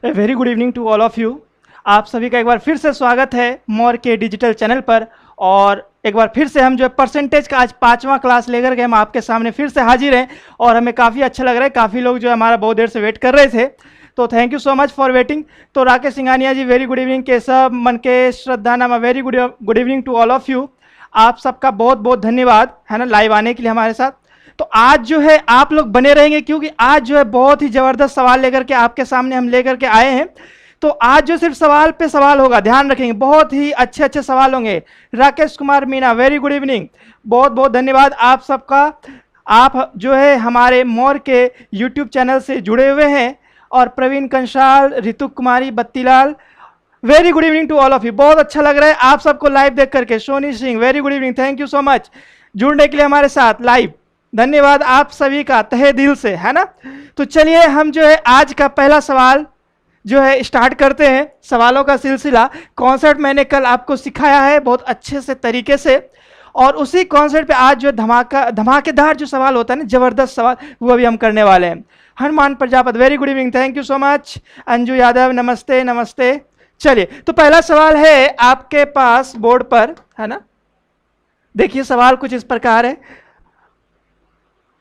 A very good evening to all of you. आप सभी का एक बार फिर से स्वागत है मोर के डिजिटल चैनल पर। और एक बार फिर से हम जो है परसेंटेज का आज 5वां क्लास लेकर के हम आपके सामने फिर से हाजिर हैं और हमें काफ़ी अच्छा लग रहा है। काफ़ी लोग जो है हमारा बहुत देर से वेट कर रहे थे, तो thank you so much for waiting. तो Rakesh Singhania ji very good evening, Keshav Mankesh Shraddha Nama very good evening to all of you. आप सबका बहुत बहुत धन्यवाद है ना लाइव आने के लिए हमारे साथ। तो आज जो है आप लोग बने रहेंगे क्योंकि आज जो है बहुत ही ज़बरदस्त सवाल लेकर के आपके सामने हम लेकर के आए हैं। तो आज जो सिर्फ सवाल पे सवाल होगा, ध्यान रखेंगे, बहुत ही अच्छे अच्छे सवाल होंगे। Rakesh Kumar Meena very good evening, बहुत बहुत धन्यवाद आप सबका। आप जो है हमारे मोर के यूट्यूब चैनल से जुड़े हुए हैं। और Praveen Kansal, Ritu Kumari, Battilal very good evening to all of you. बहुत अच्छा लग रहा है आप सबको लाइव देख करके। Soni Singh very good evening, thank you so much जुड़ने के लिए हमारे साथ लाइव। धन्यवाद आप सभी का तहे दिल से, है ना। तो चलिए हम जो है आज का पहला सवाल जो है स्टार्ट करते हैं। सवालों का सिलसिला कॉन्सेप्ट मैंने कल आपको सिखाया है बहुत अच्छे से तरीके से, और उसी कॉन्सेप्ट पे आज जो धमाकेदार जो सवाल होता है ना, जबरदस्त सवाल, वो भी हम करने वाले हैं। Hanuman Prajapati very good evening, thank you so much. Anju Yadav नमस्ते नमस्ते। चलिए तो पहला सवाल है आपके पास बोर्ड पर, है ना। देखिए सवाल कुछ इस प्रकार है,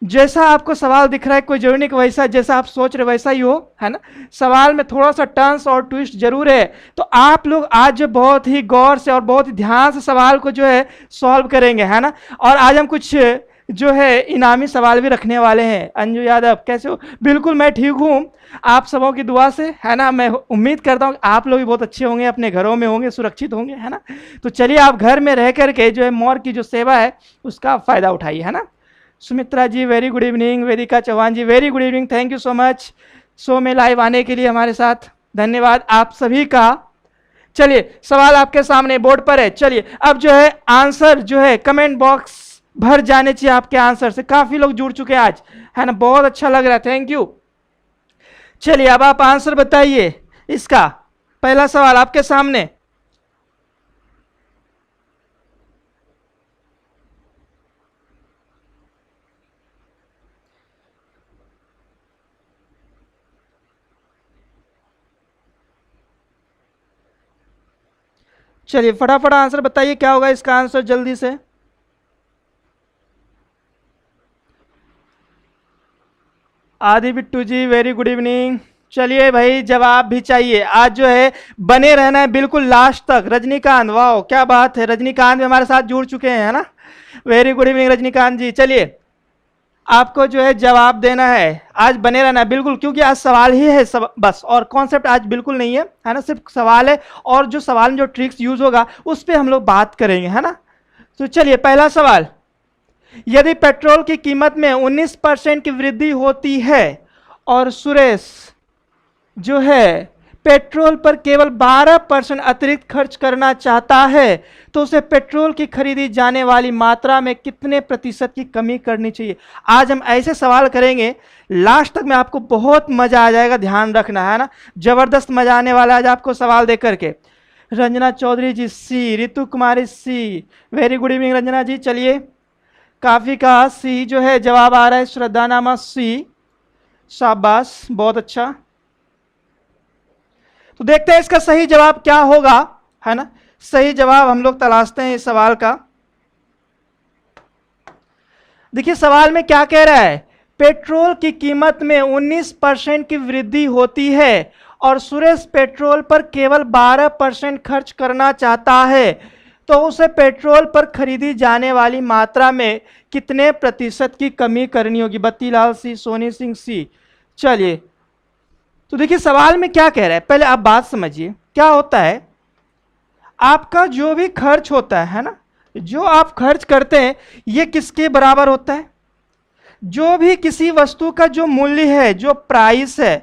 जैसा आपको सवाल दिख रहा है कोई जरूरी नहीं कि वैसा जैसा आप सोच रहे वैसा ही हो, है ना। सवाल में थोड़ा सा टर्न्स और ट्विस्ट जरूर है। तो आप लोग आज बहुत ही गौर से और बहुत ही ध्यान से सवाल को जो है सॉल्व करेंगे, है ना। और आज हम कुछ जो है इनामी सवाल भी रखने वाले हैं। अंजू यादव कैसे हो? बिल्कुल मैं ठीक हूँ, आप सबों की दुआ से, है ना। मैं उम्मीद करता हूँ आप लोग भी बहुत अच्छे होंगे, अपने घरों में होंगे, सुरक्षित होंगे, है ना। तो चलिए आप घर में रह करके जो है मोर की जो सेवा है उसका फायदा उठाइए, है ना। Sumitra ji very good evening, Vedika Chauhan ji very good evening, thank you so much show में लाइव आने के लिए हमारे साथ। धन्यवाद आप सभी का। चलिए सवाल आपके सामने बोर्ड पर है। चलिए अब जो है आंसर जो है कमेंट बॉक्स भर जाने चाहिए आपके आंसर से। काफी लोग जुड़ चुके हैं आज, है ना, बहुत अच्छा लग रहा है, थैंक यू। चलिए अब आप आंसर बताइए इसका। पहला सवाल आपके सामने, चलिए फटाफट आंसर बताइए क्या होगा इसका आंसर जल्दी से। आदि बिट्टू जी वेरी गुड इवनिंग। चलिए भाई जवाब भी चाहिए, आज जो है बने रहना है बिल्कुल लास्ट तक। रजनीकांत वाह क्या बात है, रजनीकांत भी हमारे साथ जुड़ चुके हैं, है ना। वेरी गुड इवनिंग रजनीकांत जी। चलिए आपको जो है जवाब देना है, आज बने रहना है बिल्कुल, क्योंकि आज सवाल ही है सब बस, और कॉन्सेप्ट आज बिल्कुल नहीं है ना, सिर्फ सवाल है। और जो सवाल में जो ट्रिक्स यूज होगा उस पर हम लोग बात करेंगे, है ना। तो चलिए पहला सवाल, यदि पेट्रोल की कीमत में 19% की वृद्धि होती है और सुरेश जो है पेट्रोल पर केवल 12% अतिरिक्त खर्च करना चाहता है, तो उसे पेट्रोल की खरीदी जाने वाली मात्रा में कितने प्रतिशत की कमी करनी चाहिए। आज हम ऐसे सवाल करेंगे, लास्ट तक में आपको बहुत मजा आ जाएगा, ध्यान रखना, है ना। जबरदस्त मजा आने वाला है आज आपको सवाल देख करके। रंजना चौधरी जी सी, ऋतु कुमारी सी वेरी गुड इवनिंग रंजना जी। चलिए काफी का सी जो है जवाब आ रहा है। श्रद्धा नामा सी, शाबाश बहुत अच्छा। तो देखते हैं इसका सही जवाब क्या होगा, है ना। सही जवाब हम लोग तलाशते हैं इस सवाल का। देखिए सवाल में क्या कह रहा है, पेट्रोल की कीमत में 19% की वृद्धि होती है और सुरेश पेट्रोल पर केवल 12% खर्च करना चाहता है, तो उसे पेट्रोल पर खरीदी जाने वाली मात्रा में कितने प्रतिशत की कमी करनी होगी। बत्तीलाल सी, सोनी सिंह सी। चलिए तो देखिए सवाल में क्या कह रहा है, पहले आप बात समझिए। क्या होता है, आपका जो भी खर्च होता है ना, जो आप खर्च करते हैं ये किसके बराबर होता है। जो भी किसी वस्तु का जो मूल्य है, जो प्राइस है,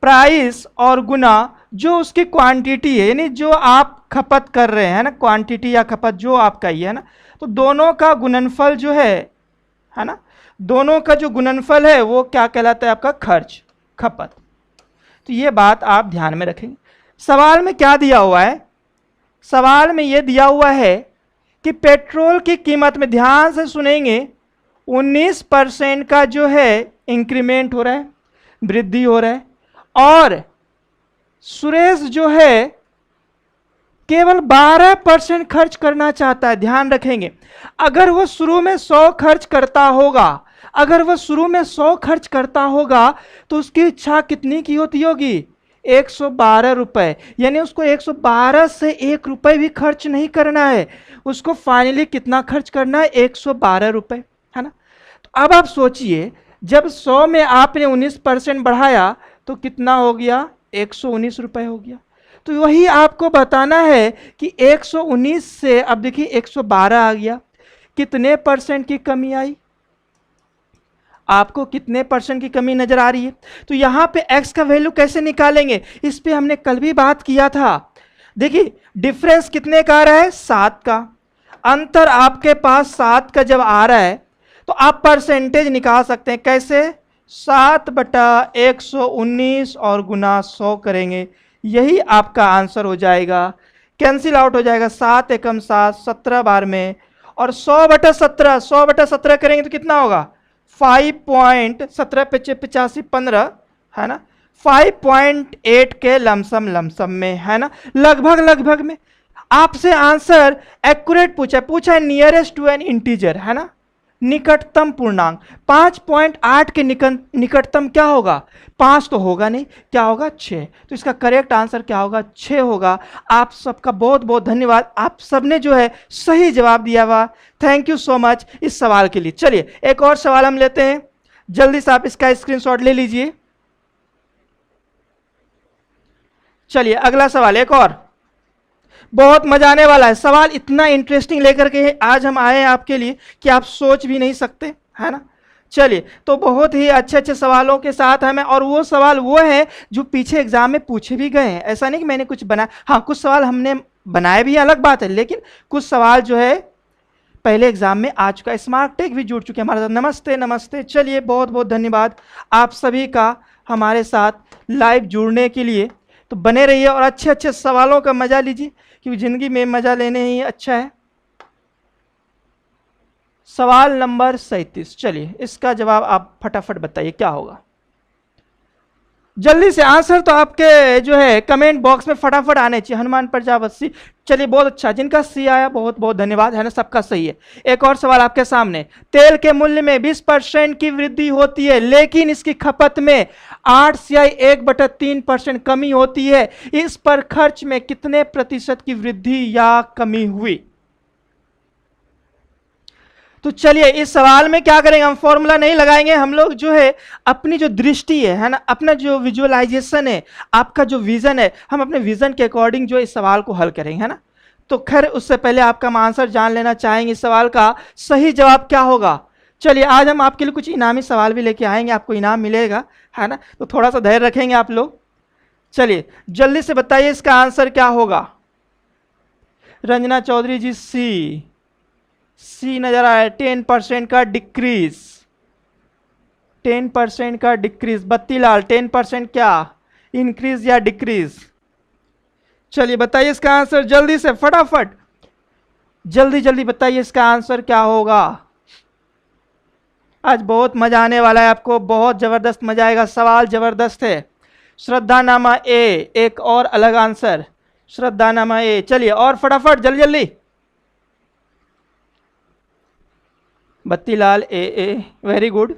प्राइस और गुना जो उसकी क्वांटिटी है, यानी जो आप खपत कर रहे हैं ना, क्वांटिटी या खपत जो आपका ही है ना, तो दोनों का गुणनफल जो है ना, दोनों का जो गुणनफल है वो क्या कहलाता है, आपका खर्च, खपत। तो ये बात आप ध्यान में रखेंगे। सवाल में क्या दिया हुआ है, सवाल में ये दिया हुआ है कि पेट्रोल की कीमत में, ध्यान से सुनेंगे, 19% का जो है इंक्रीमेंट हो रहा है, वृद्धि हो रहा है, और सुरेश जो है केवल 12% खर्च करना चाहता है। ध्यान रखेंगे, अगर वो शुरू में 100 खर्च करता होगा, अगर वो शुरू में 100 खर्च करता होगा तो उसकी इच्छा कितनी की होती होगी? 112 रुपए। यानी उसको 112 से 1 रुपए भी खर्च नहीं करना है, उसको फाइनली कितना खर्च करना है? 112 रुपए, है ना। तो अब आप सोचिए, जब 100 में आपने 19% बढ़ाया तो कितना हो गया? 119 रुपए हो गया। तो वही आपको बताना है कि 119 से अब देखिए 112 आ गया, कितने परसेंट की कमी आई? आपको कितने परसेंट की कमी नजर आ रही है? तो यहां पे x का वैल्यू कैसे निकालेंगे, इस पे हमने कल भी बात किया था। देखिए डिफरेंस कितने का आ रहा है? 7 का। अंतर आपके पास 7 का जब आ रहा है तो आप परसेंटेज निकाल सकते हैं। कैसे? 7/119 और गुना 100 करेंगे, यही आपका आंसर हो जाएगा। कैंसिल आउट हो जाएगा, 7 एकम 7, 17 बार में, और 100/17, 100/17 करेंगे तो कितना होगा? 5.17 × 85 15, है ना। 5.8 के लमसम में, है ना, लगभग में। आपसे आंसर एक्यूरेट पूछा है नियरेस्ट टू एन इंटीजर, है ना, निकटतम पूर्णांक। 5.8 के निकटतम क्या होगा? 5 तो होगा नहीं, क्या होगा? 6। तो इसका करेक्ट आंसर क्या होगा? 6 होगा। आप सबका बहुत बहुत धन्यवाद, आप सबने जो है सही जवाब दिया हुआ। थैंक यू सो मच इस सवाल के लिए। चलिए एक और सवाल हम लेते हैं, जल्दी से आप इसका स्क्रीनशॉट ले लीजिए। चलिए अगला सवाल, एक और बहुत मजा आने वाला है। सवाल इतना इंटरेस्टिंग लेकर के आज हम आए हैं आपके लिए कि आप सोच भी नहीं सकते, है ना। चलिए, तो बहुत ही अच्छे अच्छे सवालों के साथ हमें, और वो सवाल वो है जो पीछे एग्जाम में पूछे भी गए हैं। ऐसा नहीं कि मैंने कुछ बनाया, हाँ कुछ सवाल हमने बनाए भी, अलग बात है, लेकिन कुछ सवाल जो है पहले एग्जाम में आ चुका है। स्मार्ट टेक भी जुड़ चुके हैं हमारे साथ। नमस्ते नमस्ते। चलिए बहुत बहुत धन्यवाद आप सभी का हमारे साथ लाइव जुड़ने के लिए। तो बने रहिए और अच्छे अच्छे सवालों का मजा लीजिए, क्योंकि जिंदगी में मजा लेने ही अच्छा है। सवाल नंबर 37, चलिए इसका जवाब आप फटाफट बताइए क्या होगा। जल्दी से आंसर तो आपके जो है कमेंट बॉक्स में फटाफट आने चाहिए। हनुमान प्रजापत सी, चलिए बहुत अच्छा, जिनका सी आया बहुत बहुत धन्यवाद, है ना, सबका सही है। एक और सवाल आपके सामने, तेल के मूल्य में 20% की वृद्धि होती है, लेकिन इसकी खपत में 8 से 1/3% कमी होती है। इस पर खर्च में कितने प्रतिशत की वृद्धि या कमी हुई? तो चलिए इस सवाल में क्या करेंगे, हम फॉर्मूला नहीं लगाएंगे, हम लोग जो है अपनी जो दृष्टि है ना, अपना जो विजुअलाइजेशन है, आपका जो विजन है, हम अपने विजन के अकॉर्डिंग जो इस सवाल को हल करेंगे, है ना। तो खैर उससे पहले आपका हम आंसर जान लेना चाहेंगे, इस सवाल का सही जवाब क्या होगा। चलिए आज हम आपके लिए कुछ इनामी सवाल भी लेके आएंगे, आपको इनाम मिलेगा, है ना, तो थोड़ा सा धैर्य रखेंगे आप लोग। चलिए जल्दी से बताइए इसका आंसर क्या होगा। रंजना चौधरी जी सी नजर आ रहा है। 10% का डिक्रीज, 10% का डिक्रीज। बत्तीलाल 10% क्या इंक्रीज या डिक्रीज? चलिए बताइए इसका आंसर जल्दी से, फटाफट जल्दी जल्दी बताइए इसका आंसर क्या होगा। आज बहुत मजा आने वाला है आपको, बहुत जबरदस्त मजा आएगा, सवाल जबरदस्त है। श्रद्धा नामा ए, एक और अलग आंसर, श्रद्धा नामा ए। चलिए और फटाफट जल्दी जल्दी। बत्तीलाल ए, वेरी गुड।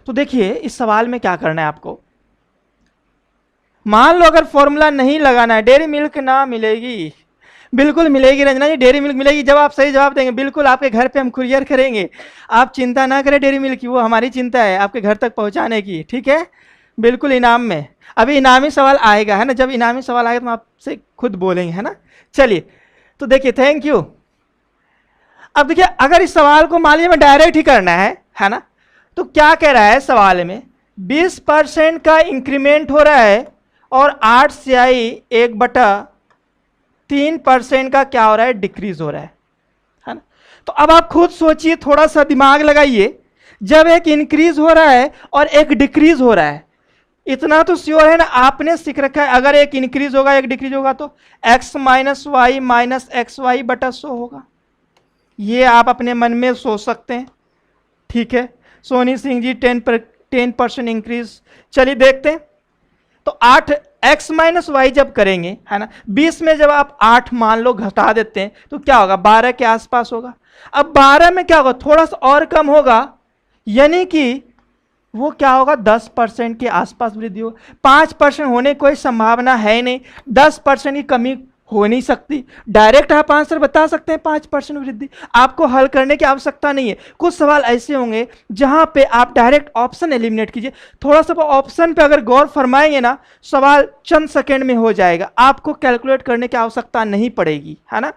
तो देखिए इस सवाल में क्या करना है आपको, मान लो अगर फॉर्मूला नहीं लगाना है, डेयरी मिल्क ना मिलेगी, बिल्कुल मिलेगी रंजना जी, डेयरी मिल्क मिलेगी जब आप सही जवाब देंगे। बिल्कुल आपके घर पे हम कुरियर करेंगे, आप चिंता ना करें डेयरी मिल्क की, वो हमारी चिंता है आपके घर तक पहुंचाने की, ठीक है। बिल्कुल इनाम में, अभी इनामी सवाल आएगा, है ना, जब इनामी सवाल आएगा तो हम आपसे खुद बोलेंगे, है ना। चलिए तो देखिए, थैंक यू। अब देखिए अगर इस सवाल को मान लीजिए मैं डायरेक्ट ही करना है ना, तो क्या कह रहा है सवाल में, 20% का इंक्रीमेंट हो रहा है और 8 से 1/3% का क्या हो रहा है, डिक्रीज हो रहा है ना। तो अब आप खुद सोचिए, थोड़ा सा दिमाग लगाइए, जब एक इंक्रीज हो रहा है और एक डिक्रीज हो रहा है, इतना तो श्योर है ना, आपने सीख रखा है अगर एक इंक्रीज होगा एक डिक्रीज होगा तो x - y - xy/100 होगा। ये आप अपने मन में सोच सकते हैं, ठीक है। सोनी सिंह जी 10% इंक्रीज। चलिए देखते हैं तो 8 x माइनस वाई जब करेंगे, है ना, 20 में जब आप 8 मान लो घटा देते हैं तो क्या होगा, 12 के आसपास होगा। अब 12 में क्या होगा, थोड़ा सा और कम होगा, यानी कि वो क्या होगा, 10% के आसपास वृद्धि हो। 5% होने की कोई संभावना है नहीं, 10% की कमी हो नहीं सकती। डायरेक्ट आप आंसर बता सकते हैं 5% वृद्धि, आपको हल करने की आवश्यकता नहीं है। कुछ सवाल ऐसे होंगे जहां पे आप डायरेक्ट ऑप्शन एलिमिनेट कीजिए, थोड़ा सा ऑप्शन पे अगर गौर फरमाएंगे ना, सवाल चंद सेकेंड में हो जाएगा, आपको कैलकुलेट करने की आवश्यकता नहीं पड़ेगी, है ना।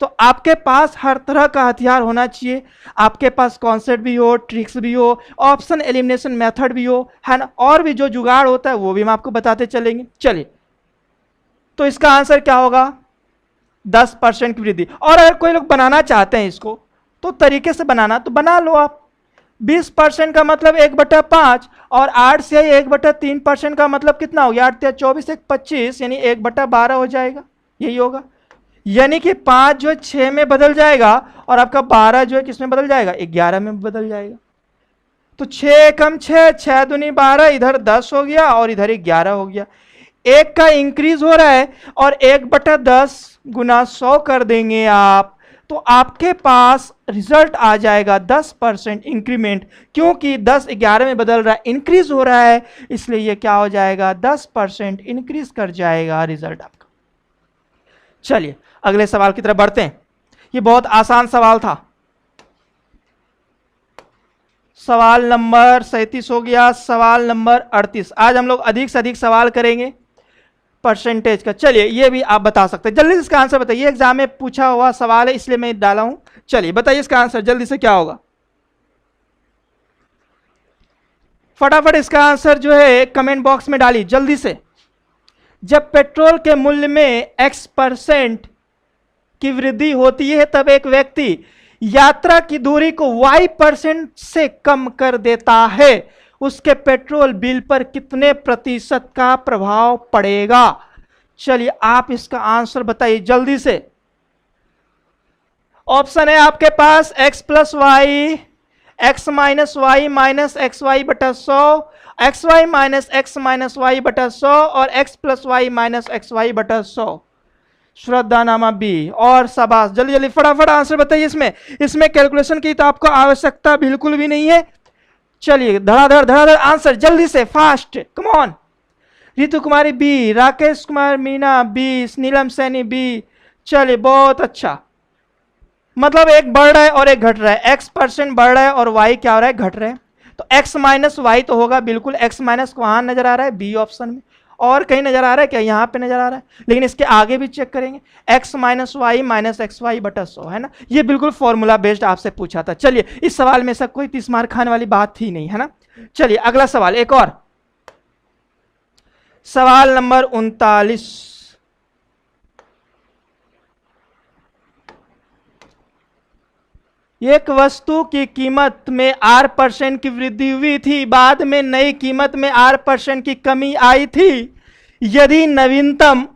तो आपके पास हर तरह का हथियार होना चाहिए, आपके पास कॉन्सेप्ट भी हो, ट्रिक्स भी हो, ऑप्शन एलिमिनेशन मेथड भी हो, है ना, और भी जो जुगाड़ होता है वो भी हम आपको बताते चलेंगे। चलिए, तो इसका आंसर क्या होगा, 10% की वृद्धि। और अगर कोई लोग बनाना चाहते हैं इसको तो तरीके से बनाना तो बना लो आप। 20% का मतलब 1/5, और 8 से 1/3% का मतलब कितना हो गया, 8 या 24 1 25, यानी 1/12 हो जाएगा, यही होगा। यानी कि 5 जो है 6 में बदल जाएगा, और आपका 12 जो है किसमें बदल जाएगा, 11 में बदल जाएगा। तो 6 कम 6, 6 दूनी 12, इधर 10 हो गया और इधर 11 हो गया। एक का इंक्रीज हो रहा है, और 1/10 गुना 100 कर देंगे आप, तो आपके पास रिजल्ट आ जाएगा 10% इंक्रीमेंट, क्योंकि 10 11 में बदल रहा है, इंक्रीज हो रहा है, इसलिए ये क्या हो जाएगा, 10% इंक्रीज कर जाएगा रिजल्ट आपका। चलिए अगले सवाल की तरफ बढ़ते हैं। ये बहुत आसान सवाल था। सवाल नंबर 37 हो गया, सवाल नंबर 38। आज हम लोग अधिक से अधिक सवाल करेंगे परसेंटेज का। चलिए ये भी आप बता सकते हैं, जल्दी से इसका आंसर बताइए, एग्जाम में पूछा हुआ सवाल है इसलिए मैं डाला हूं। चलिए बताइए इसका आंसर जल्दी से क्या होगा, फटाफट इसका आंसर जो है कमेंट बॉक्स में डालिए जल्दी से। जब पेट्रोल के मूल्य में x% की वृद्धि होती है तब एक व्यक्ति यात्रा की दूरी को y% से कम कर देता है, उसके पेट्रोल बिल पर कितने प्रतिशत का प्रभाव पड़ेगा। चलिए आप इसका आंसर बताइए जल्दी से। ऑप्शन है आपके पास x+y, x-y-xy/100, xy-x-y/100 और x+y-xy/100। श्रद्धा नामा बी, और शाबाश, जल्दी जल्दी फटाफट आंसर बताइए। इसमें इसमें कैलकुलेशन की तो आपको आवश्यकता बिल्कुल भी नहीं है। चलिए धड़ाधड़ धड़ाधड़ आंसर जल्दी से, fast, come on. Ritu Kumari B, Rakesh Kumar Meena B, Neelam Saini B. चलिए बहुत अच्छा, मतलब एक बढ़ रहा है और एक घट रहा है, x% बढ़ रहा है और y क्या हो रहा है, घट रहा है। तो x माइनस वाई तो होगा, बिल्कुल x माइनस वहां नजर आ रहा है बी ऑप्शन में, और कहीं नजर आ रहा है क्या, यहां पे नजर आ रहा है, लेकिन इसके आगे भी चेक करेंगे, x-y-xy/100 है ना, ये बिल्कुल फॉर्मूला बेस्ड आपसे पूछा था। चलिए इस सवाल में सब कोई 30 मार्क खाने वाली बात ही नहीं है ना। चलिए अगला सवाल, एक और सवाल नंबर 39। एक वस्तु की कीमत में R% की वृद्धि हुई थी, बाद में नई कीमत में R% की कमी आई थी। यदि नवीनतम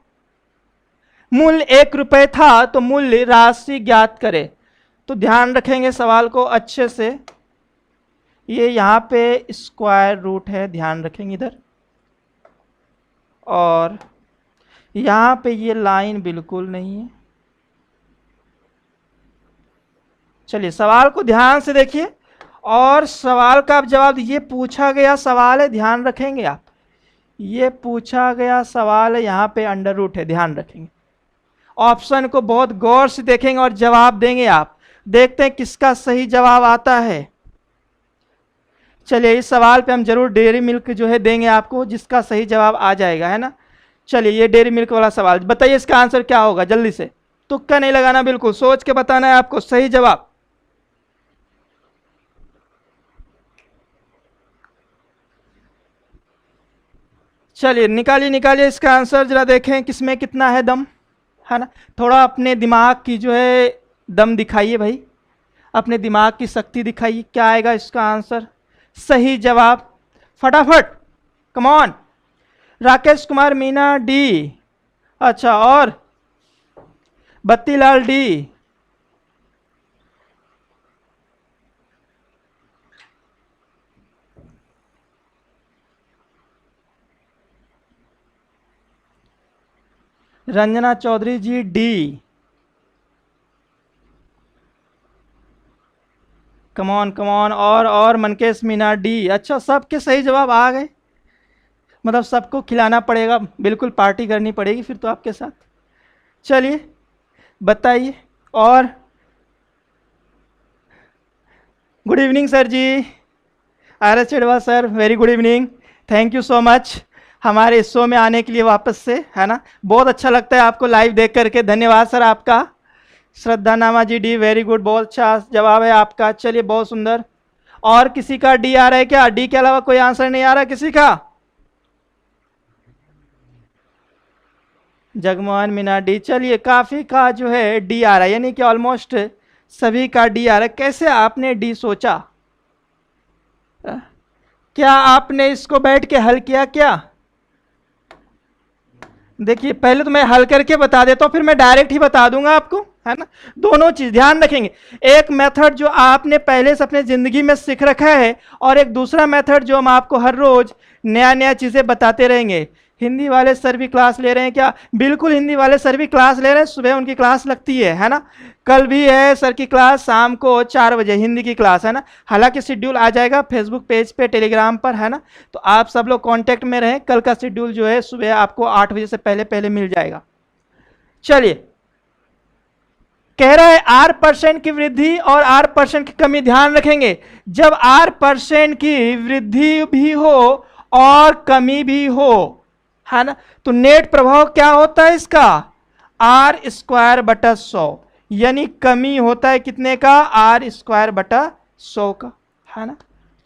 मूल्य 1 रुपए था तो मूल्य राशि ज्ञात करें। तो ध्यान रखेंगे सवाल को अच्छे से, ये यहां पे स्क्वायर रूट है, ध्यान रखेंगे इधर, और यहां पे ये लाइन बिल्कुल नहीं है। चलिए सवाल को ध्यान से देखिए, और सवाल का आप जवाब, ये पूछा गया सवाल है, ध्यान रखेंगे आप, ये पूछा गया सवाल है, यहां पे अंडर रूट है, ध्यान रखेंगे। ऑप्शन को बहुत गौर से देखेंगे और जवाब देंगे आप, देखते हैं किसका सही जवाब आता है। चलिए इस सवाल पे हम जरूर डेयरी मिल्क जो है देंगे आपको, जिसका सही जवाब आ जाएगा, है ना। चलिए ये डेयरी मिल्क वाला सवाल बताइए, इसका आंसर क्या होगा, जल्दी से, तुक्का नहीं लगाना, बिल्कुल सोच के बताना है आपको सही जवाब। चलिए निकालिए निकालिए इसका आंसर, जरा देखें किसमें कितना है दम, है ना। थोड़ा अपने दिमाग की जो है दम दिखाइए भाई, अपने दिमाग की शक्ति दिखाइए, क्या आएगा इसका आंसर, सही जवाब, फटाफट, come on. Rakesh Kumar Meena D, अच्छा, और Battilal D, Ranjana Chaudhary ji D. Come on come on, और मनकेश मीना डी। अच्छा, सबके सही जवाब आ गए, मतलब सबको खिलाना पड़ेगा, बिल्कुल पार्टी करनी पड़ेगी फिर तो आपके साथ। चलिए बताइए। और गुड इवनिंग सर जी, आर एस चिड़वा sir, very good evening, thank you so much हमारे इस शो में आने के लिए वापस से, है ना। बहुत अच्छा लगता है आपको लाइव देख करके, धन्यवाद सर आपका। श्रद्धा नामा जी डी, वेरी गुड, बहुत अच्छा जवाब है आपका। चलिए बहुत सुंदर। और किसी का डी आ रहा है क्या? डी के अलावा कोई आंसर नहीं आ रहा किसी का? जगमोहन मीना डी। चलिए काफी का जो है डी आ रहा है, यानी कि ऑलमोस्ट सभी का डी आ रहा है। कैसे आपने डी सोचा? क्या आपने इसको बैठ के हल किया क्या? देखिए पहले तो मैं हल करके बता देता हूं, फिर मैं डायरेक्ट ही बता दूंगा आपको, है ना। दोनों चीज ध्यान रखेंगे, एक मेथड जो आपने पहले से अपने जिंदगी में सीख रखा है, और एक दूसरा मेथड जो हम आपको हर रोज नया नया चीजें बताते रहेंगे। हिंदी वाले सर भी क्लास ले रहे हैं क्या? बिल्कुल, हिंदी वाले सर भी क्लास ले रहे हैं, सुबह उनकी क्लास लगती है ना। कल भी है सर की क्लास, शाम को 4 बजे हिंदी की क्लास, है ना। हालांकि शेड्यूल आ जाएगा फेसबुक पेज पे, टेलीग्राम पर, है ना। तो आप सब लोग कांटेक्ट में रहें, कल का शेड्यूल जो है सुबह आपको 8 बजे से पहले पहले मिल जाएगा। चलिए, कह रहा है R% की वृद्धि और R% की कमी। ध्यान रखेंगे, जब R% की वृद्धि भी हो और कमी भी हो, है ना, तो नेट प्रभाव क्या होता है इसका? R²/100, यानी कमी होता है कितने का? R²/100 का, है ना।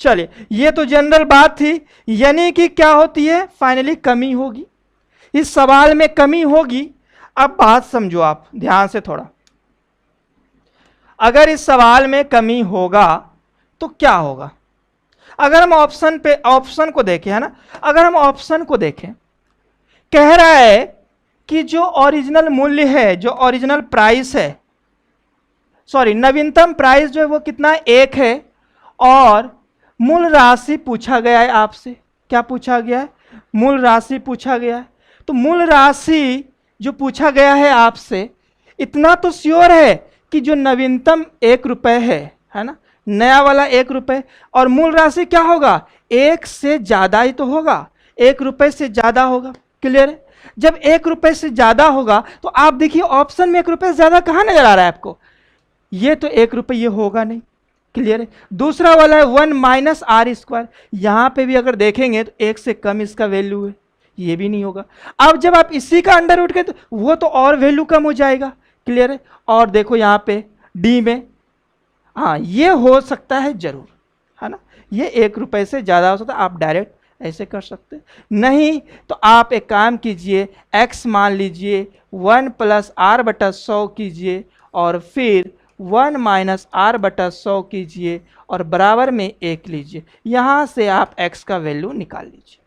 चलिए, ये तो जनरल बात थी, यानी कि क्या होती है? फाइनली कमी होगी, इस सवाल में कमी होगी। अब बात समझो आप ध्यान से थोड़ा, अगर इस सवाल में कमी होगा तो क्या होगा? अगर हम ऑप्शन को देखें, है ना, अगर हम ऑप्शन को देखें, कह रहा है कि जो ओरिजिनल मूल्य है, जो ओरिजिनल प्राइस है, सॉरी नवीनतम प्राइस जो है वो कितना? 1 है, और मूल राशि पूछा गया है आपसे। क्या पूछा गया है? मूल राशि पूछा गया है। तो मूल राशि जो पूछा गया है आपसे, इतना तो श्योर है कि जो नवीनतम 1 रुपए है ना, नया वाला 1 रुपए, और मूल राशि क्या होगा? 1 से ज्यादा ही तो होगा, 1 रुपए से ज्यादा होगा। क्लियर है? जब 1 रुपए से ज्यादा होगा तो आप देखिए ऑप्शन में 1 रुपए से ज्यादा कहां नजर आ रहा है आपको? ये तो 1 रुपए, ये होगा नहीं। क्लियर है? दूसरा वाला है 1 - R², यहां पे भी अगर देखेंगे तो 1 से कम इसका वैल्यू है, ये भी नहीं होगा। अब जब आप इसी का अंडर रूट करें तो वो तो और वैल्यू कम हो जाएगा। क्लियर है? और देखो यहां पे डी में, हाँ ये हो सकता है जरूर, है ना, ये 1 रुपए से ज्यादा हो सकता है। आप डायरेक्ट ऐसे कर सकते हैं, नहीं तो आप एक काम कीजिए, x मान लीजिए 1 + R/100 कीजिए, और फिर 1 - R/100 कीजिए, और बराबर में 1 लीजिए। यहां से आप x का वैल्यू निकाल लीजिए।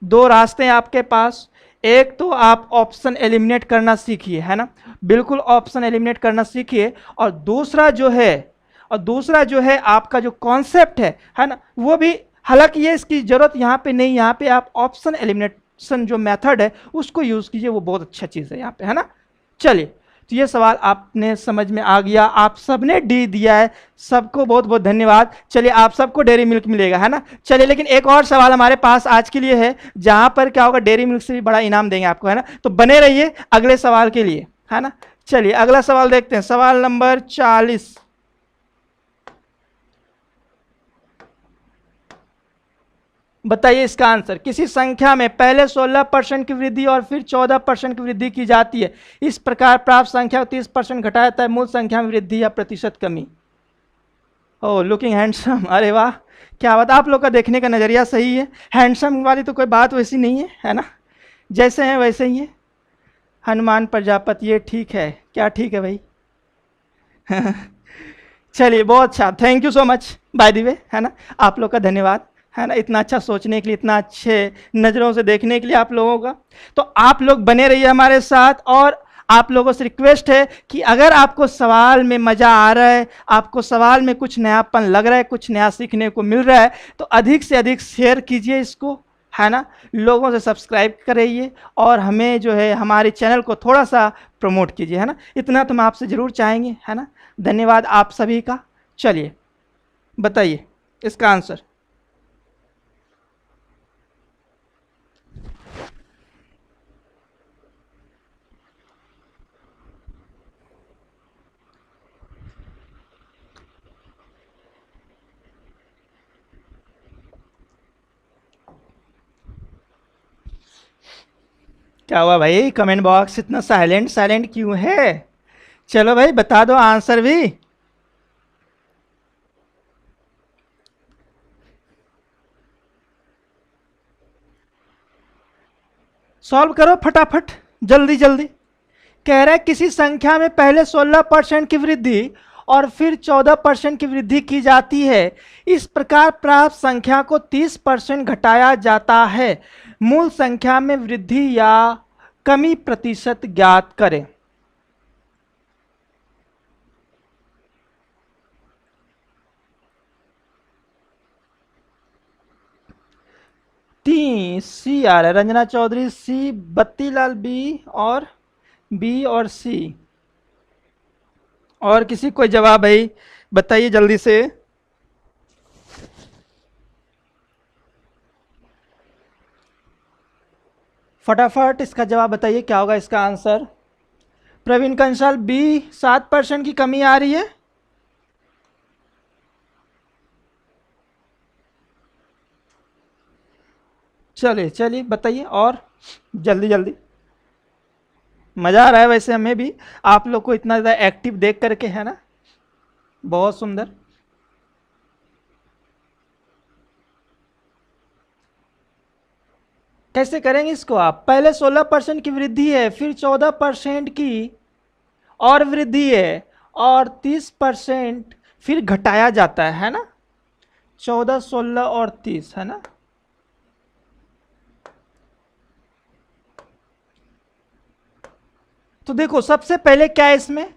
2 रास्ते हैं आपके पास, एक तो आप ऑप्शन एलिमिनेट करना सीखिए, है ना, बिल्कुल ऑप्शन एलिमिनेट करना सीखिए, और दूसरा जो है आपका जो कॉन्सेप्ट है ना, वो भी, हालांकि ये इसकी जरूरत यहाँ पे नहीं, यहाँ पे आप ऑप्शन एलिमिनेशन जो मेथड है उसको यूज कीजिए, वो बहुत अच्छा चीज है यहाँ पे, है ना। चलिए, तो ये सवाल आपने समझ में आ गया, आप सबने डी दिया है, सबको बहुत बहुत धन्यवाद। चलिए, आप सबको डेयरी मिल्क मिलेगा, है ना। चलिए, लेकिन एक और सवाल हमारे पास आज के लिए है, जहां पर क्या होगा, डेयरी मिल्क से भी बड़ा इनाम देंगे आपको, है ना। तो बने रहिए अगले सवाल के लिए, है ना। चलिए अगला सवाल देखते हैं, सवाल नंबर 40। बताइए इसका आंसर। किसी संख्या में पहले 16% की वृद्धि और फिर 14% की वृद्धि की जाती है, इस प्रकार प्राप्त संख्या को 30% घटाया जाता है, मूल संख्या में वृद्धि या प्रतिशत कमी। ओह लुकिंग हैंडसम, अरे वाह क्या बात, आप लोग का देखने का नजरिया सही है। हैंडसम वाली तो कोई बात वैसी नहीं है ना, जैसे हैं वैसे ही है। हनुमान प्रजापति, ये ठीक है क्या? ठीक है भाई। चलिए बहुत अच्छा, thank you so much by the way, है ना, आप लोग का धन्यवाद, है ना, इतना अच्छा सोचने के लिए, इतना अच्छे नज़रों से देखने के लिए आप लोगों का। तो आप लोग बने रहिए हमारे साथ, और आप लोगों से रिक्वेस्ट है कि अगर आपको सवाल में मज़ा आ रहा है, आपको सवाल में कुछ नयापन लग रहा है, कुछ नया सीखने को मिल रहा है, तो अधिक से अधिक शेयर कीजिए इसको, है ना, लोगों से सब्सक्राइब कराइए और हमें जो है हमारे चैनल को थोड़ा सा प्रमोट कीजिए, है ना, इतना तो हम आपसे ज़रूर चाहेंगे, है ना। धन्यवाद आप सभी का। चलिए बताइए इसका आंसर। क्या हुआ भाई, कमेंट बॉक्स इतना साइलेंट साइलेंट क्यों है? चलो भाई बता दो आंसर भी। सॉल्व करो फटाफट, जल्दी जल्दी। कह रहा है किसी संख्या में पहले 16% की वृद्धि और फिर 14% की वृद्धि की जाती है। इस प्रकार प्राप्त संख्या को 30% घटाया जाता है। मूल संख्या में वृद्धि या कमी प्रतिशत ज्ञात करें। सी आ रहा है, रंजना चौधरी सी, बत्तीलाल बी और सी। और किसी कोई जवाब भाई बताइए जल्दी से। फटाफट इसका जवाब बताइए, क्या होगा इसका आंसर? प्रवीण कंसाल बी, 7% की कमी आ रही है। चलिए चलिए बताइए और जल्दी जल्दी। मज़ा आ रहा है वैसे हमें भी आप लोग को इतना ज़्यादा एक्टिव देख करके, है ना, बहुत सुंदर। कैसे करेंगे इसको आप? पहले 16% की वृद्धि है, फिर 14% की और वृद्धि है और 30% फिर घटाया जाता है ना, 14, 16 और 30, है ना। तो देखो सबसे पहले क्या है इसमें,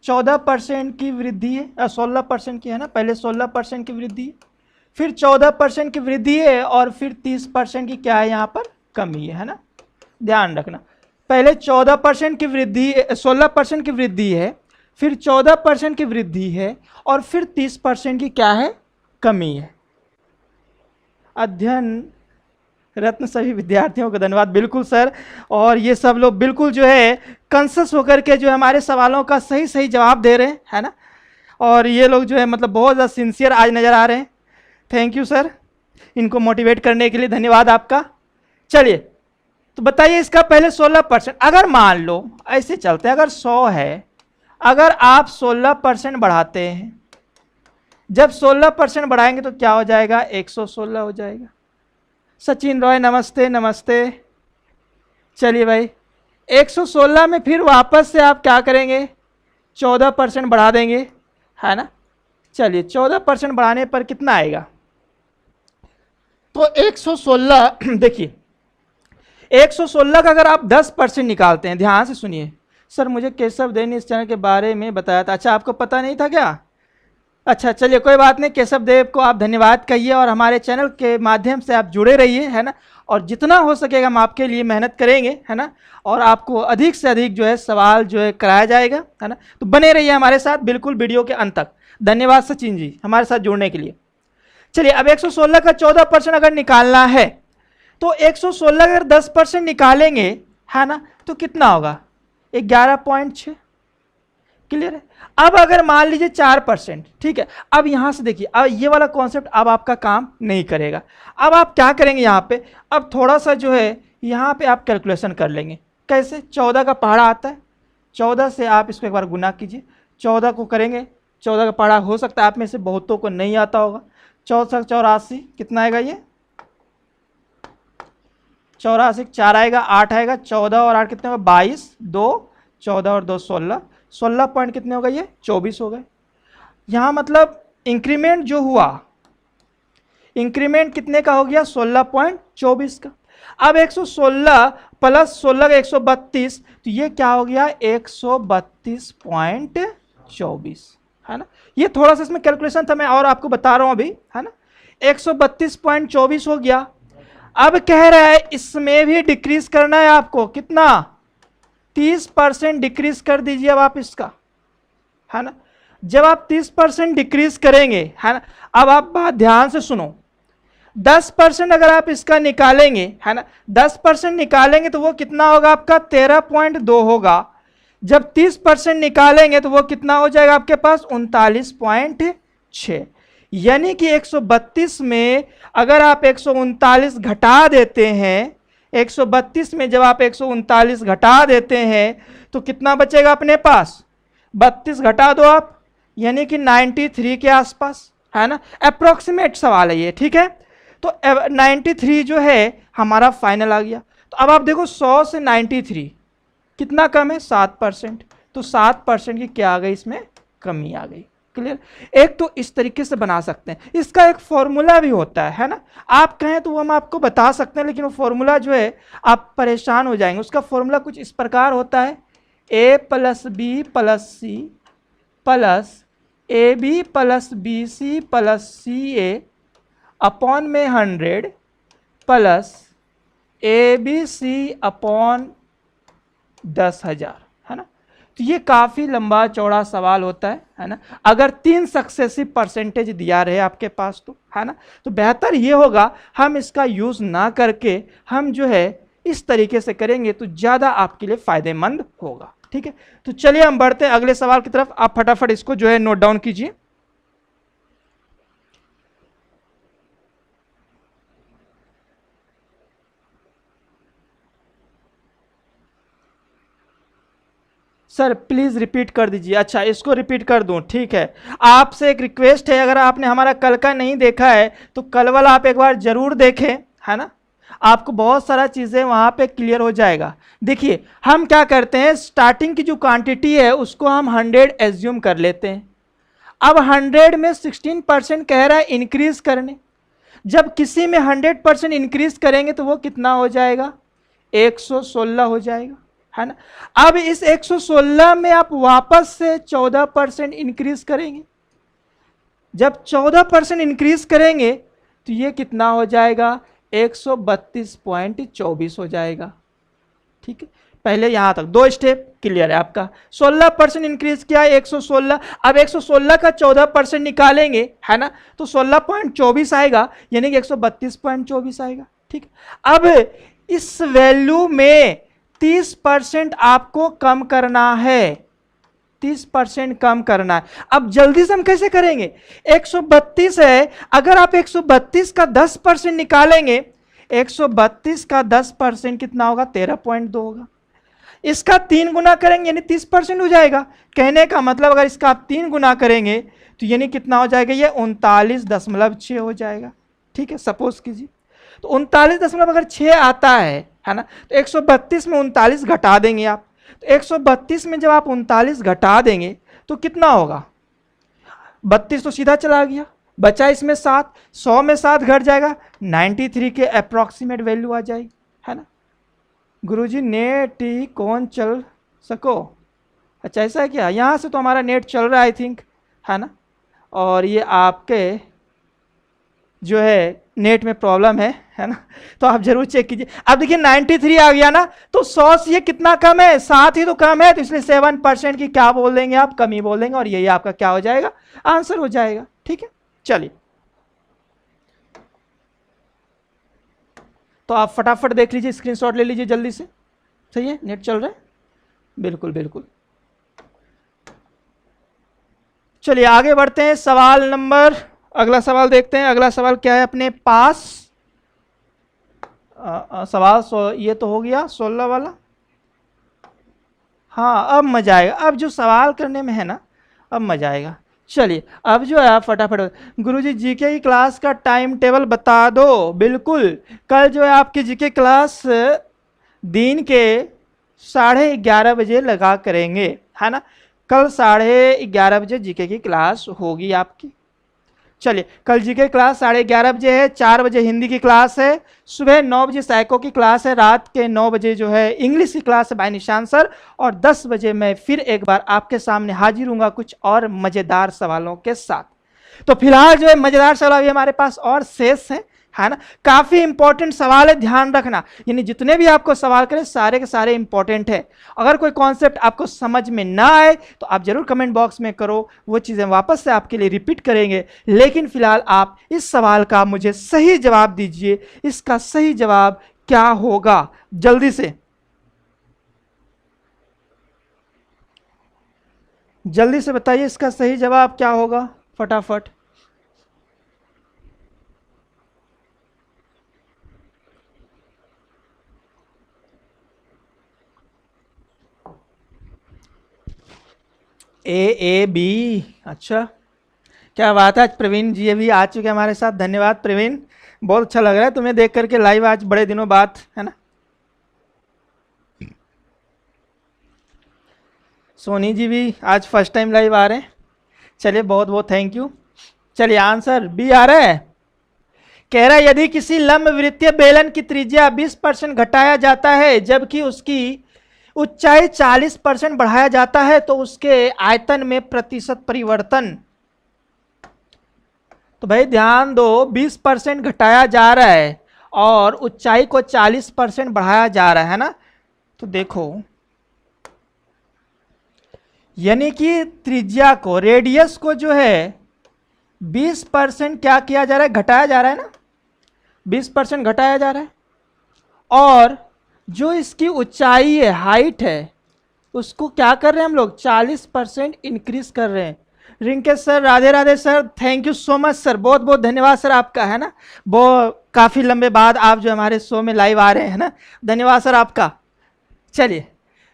14% की वृद्धि है, 16% की, है ना, पहले 16% की वृद्धि है, फिर 14% की वृद्धि है और फिर 30% की क्या है यहाँ पर कमी है ना। ध्यान रखना, पहले 14% की वृद्धि, 16% की वृद्धि है, फिर 14% की वृद्धि है और फिर 30% की क्या है कमी है। अध्ययन रत्न सभी विद्यार्थियों को धन्यवाद। बिल्कुल सर, और ये सब लोग बिल्कुल जो है कंसस होकर के जो है हमारे सवालों का सही सही जवाब दे रहे हैं, है ना। और ये लोग जो है मतलब बहुत ज़्यादा सिंसियर आज नज़र आ रहे हैं। थैंक यू सर, इनको मोटिवेट करने के लिए धन्यवाद आपका। चलिए तो बताइए इसका पहले 16%, अगर मान लो ऐसे चलते हैं, अगर 100 है, अगर आप 16% बढ़ाते हैं, जब 16% बढ़ाएंगे तो क्या हो जाएगा, 116 हो जाएगा। सचिन रॉय नमस्ते नमस्ते। चलिए भाई 116 में फिर वापस से आप क्या करेंगे, 14% बढ़ा देंगे, है ना। चलिए 14% बढ़ाने पर कितना आएगा, तो 116 देखिए 116 का अगर आप 10% निकालते हैं, ध्यान से सुनिए। सर मुझे केशव देव ने इस चैनल के बारे में बताया था। अच्छा आपको पता नहीं था क्या? अच्छा चलिए कोई बात नहीं, केशव देव को आप धन्यवाद कहिए और हमारे चैनल के माध्यम से आप जुड़े रहिए, है ना। और जितना हो सकेगा हम आपके लिए मेहनत करेंगे, है ना, और आपको अधिक से अधिक जो है सवाल जो है कराया जाएगा, है ना। तो बने रहिए हमारे साथ बिल्कुल वीडियो के अंत तक। धन्यवाद सचिन जी हमारे साथ जुड़ने के लिए। चलिए अब 116 का 14% अगर निकालना है तो 116 अगर 10% निकालेंगे, है ना, तो कितना होगा, 11.6। क्लियर है। अब अगर मान लीजिए 4%, ठीक है, अब यहां से देखिए, अब ये वाला कॉन्सेप्ट अब आपका काम नहीं करेगा। अब आप क्या करेंगे यहाँ पे, अब थोड़ा सा जो है यहाँ पे आप कैलकुलेशन कर लेंगे। कैसे, 14 का पहाड़ा आता है, 14 से आप इसको एक बार गुना कीजिए, 14 को करेंगे, 14 का पहाड़ा हो सकता है आप में से बहुतों को नहीं आता होगा। 14 84 कितना आएगा, ये 84, 4 आएगा, 8 आएगा, 14 और 8 कितने होगा, 22, 2 14 और 2 16, 16 पॉइंट कितने हो गए, ये 24 हो गए। यहाँ मतलब इंक्रीमेंट जो हुआ, इंक्रीमेंट कितने का हो गया, 16.24 का। अब 116 प्लस 16 का 132, तो ये क्या हो गया, 132.24, है ना। ये थोड़ा सा इसमें कैलकुलेशन था, मैं और आपको बता रहा हूं अभी, है ना। 132.24 हो गया। अब कह रहा है इसमें भी डिक्रीज करना है आपको, कितना 30% डिक्रीज कर दीजिए अब आप इसका, है ना। जब आप 30% डिक्रीज करेंगे, है ना, अब आप बात ध्यान से सुनो, 10% अगर आप इसका निकालेंगे, है ना, 10% निकालेंगे तो वो कितना होगा आपका 13.2 होगा। जब 30% निकालेंगे तो वो कितना हो जाएगा आपके पास 39.6। यानी कि 132 में अगर आप 139 घटा देते हैं, 132 में जब आप 139 घटा देते हैं तो कितना बचेगा अपने पास, 32 घटा दो आप, यानी कि 93 के आसपास, है ना। अप्रोक्सीमेट सवाल है ये, ठीक है। तो 93 जो है हमारा फाइनल आ गया। तो अब आप देखो 100 से 93 कितना कम है, 7%। तो 7% की क्या आ गई, इसमें कमी आ गई। क्लियर। एक तो इस तरीके से बना सकते हैं, इसका एक फॉर्मूला भी होता है ना। आप कहें तो वो हम आपको बता सकते हैं, लेकिन वो फॉर्मूला जो है आप परेशान हो जाएंगे। उसका फॉर्मूला कुछ इस प्रकार होता है, a plus B plus C plus A B plus B C plus C A upon में 100 plus A B C upon 10,000, है ना। तो ये काफ़ी लंबा चौड़ा सवाल होता है ना। अगर 3 सक्सेसिव परसेंटेज दिया रहे आपके पास तो, है ना, तो बेहतर ये होगा हम इसका यूज़ ना करके हम जो है इस तरीके से करेंगे तो ज़्यादा आपके लिए फ़ायदेमंद होगा। ठीक है, तो चलिए हम बढ़ते हैं अगले सवाल की तरफ। आप फटाफट इसको जो है नोट डाउन कीजिए। सर प्लीज रिपीट कर दीजिए। अच्छा, इसको रिपीट कर दूं, ठीक है। आपसे एक रिक्वेस्ट है, अगर आपने हमारा कल का नहीं देखा है तो कल वाला आप एक बार जरूर देखें, है ना। आपको बहुत सारा चीज़ें वहाँ पे क्लियर हो जाएगा। देखिए हम क्या करते हैं, स्टार्टिंग की जो क्वांटिटी है उसको हम 100 एज्यूम कर लेते हैं। अब 100 में 16% कह रहा है इंक्रीज करने। जब किसी में 100% इंक्रीज करेंगे तो वो कितना हो जाएगा, 116 हो जाएगा, है ना। अब इस 116 में आप वापस से 14% इंक्रीज करेंगे। जब 14% इंक्रीज करेंगे तो ये कितना हो जाएगा, 132.24 हो जाएगा। ठीक है, पहले यहां तक 2 स्टेप क्लियर है आपका। 16% इंक्रीज किया है 116। अब 116 का 14% निकालेंगे, है ना, तो 16.24 आएगा, यानी कि 132.24 आएगा। ठीक है, अब इस वैल्यू में 30% आपको कम करना है, 30% कम करना है। अब जल्दी से हम कैसे करेंगे, 132 है, अगर आप 132 का 10% निकालेंगे, 132 का 10% कितना होगा, 13.2 होगा। इसका 3 गुना करेंगे यानी 30% हो जाएगा। कहने का मतलब अगर इसका आप 3 गुना करेंगे तो यानी कितना हो जाएगा, ये 39.6 हो जाएगा। ठीक है, सपोज कीजिए तो 39.6 आता है ना। तो 132 में 39 घटा देंगे आप, तो 132 में जब आप 39 घटा देंगे तो कितना होगा, 32 तो सीधा चला गया, बचा इसमें 7, 100 में 7 घट जाएगा, 93 के अप्रॉक्सीमेट वैल्यू आ जाएगी, है ना। गुरुजी नेट ही कौन चल सको, अच्छा ऐसा है क्या, यहाँ से तो हमारा नेट चल रहा है आई थिंक, है ना। और ये आपके जो है नेट में प्रॉब्लम है ना, तो आप जरूर चेक कीजिए। अब देखिए 93 आ गया ना, तो 100 से ये कितना कम है, 7 ही तो कम है, तो इसलिए 7% की क्या बोल देंगे आप, कमी बोल देंगे, और यही आपका क्या हो जाएगा, आंसर हो जाएगा। ठीक है, चलिए तो आप फटाफट देख लीजिए, स्क्रीनशॉट ले लीजिए जल्दी से। सही है, नेट चल रहा है, बिल्कुल बिल्कुल। चलिए आगे बढ़ते हैं, सवाल नंबर, अगला सवाल देखते हैं। अगला सवाल क्या है अपने पास, सवाल ये तो हो गया 16 वाला। हाँ अब मजा आएगा, अब जो सवाल करने में है ना अब मजा आएगा। चलिए अब जो है आप फटाफट, गुरुजी जीके की क्लास का टाइम टेबल बता दो। बिल्कुल, कल जो है आपकी जीके क्लास दिन के 11:30 बजे लगा करेंगे, है ना। कल 11:30 बजे जीके की क्लास होगी आपकी। चलिए कल जीके क्लास 11:30 बजे है, 4 बजे हिंदी की क्लास है, सुबह 9 बजे साइको की क्लास है, रात के 9 बजे जो है इंग्लिश की क्लास है बाय निशान सर, और 10 बजे मैं फिर एक बार आपके सामने हाजिर हूँगा कुछ और मज़ेदार सवालों के साथ। तो फिलहाल जो है मज़ेदार सवाल अभी हमारे पास और शेष हैं, है ना। काफी इंपॉर्टेंट सवाल है, ध्यान रखना। यानी जितने भी आपको सवाल करें सारे के सारे इंपॉर्टेंट है। अगर कोई कॉन्सेप्ट आपको समझ में ना आए तो आप जरूर कमेंट बॉक्स में करो, वो चीजें वापस से आपके लिए रिपीट करेंगे। लेकिन फिलहाल आप इस सवाल का मुझे सही जवाब दीजिए। इसका सही जवाब क्या होगा, जल्दी से जल्दी से बताइए, इसका सही जवाब क्या होगा, फटाफट। A B. अच्छा, क्या बात है, आज प्रवीण जी भी आ चुके हैं हमारे साथ। धन्यवाद प्रवीण, बहुत अच्छा लग रहा है तुम्हें देख करके लाइव आज बड़े दिनों बाद, है ना। सोनी जी भी आज फर्स्ट टाइम लाइव आ रहे हैं, चलिए बहुत बहुत थैंक यू। चलिए आंसर बी आ रहा है। कह रहा है यदि किसी लंबवृत्तीय बेलन की त्रिज्या 20% घटाया जाता है जबकि उसकी ऊंचाई 40% बढ़ाया जाता है तो उसके आयतन में प्रतिशत परिवर्तन। तो भाई ध्यान दो, 20% घटाया जा रहा है और ऊंचाई को 40% बढ़ाया जा रहा है ना। तो देखो, यानी कि त्रिज्या को, रेडियस को जो है 20% क्या किया जा रहा है, घटाया जा रहा है ना, 20% घटाया जा रहा है। और जो इसकी ऊंचाई है, हाइट है, उसको क्या कर रहे हैं हम लोग, 40% इंक्रीज कर रहे हैं। Rinkesh sir, Radhe Radhe sir, thank you so much sir, बहुत बहुत धन्यवाद सर आपका, है ना। वो काफी लंबे बाद आप जो हमारे शो में लाइव आ रहे हैं ना, धन्यवाद सर आपका। चलिए,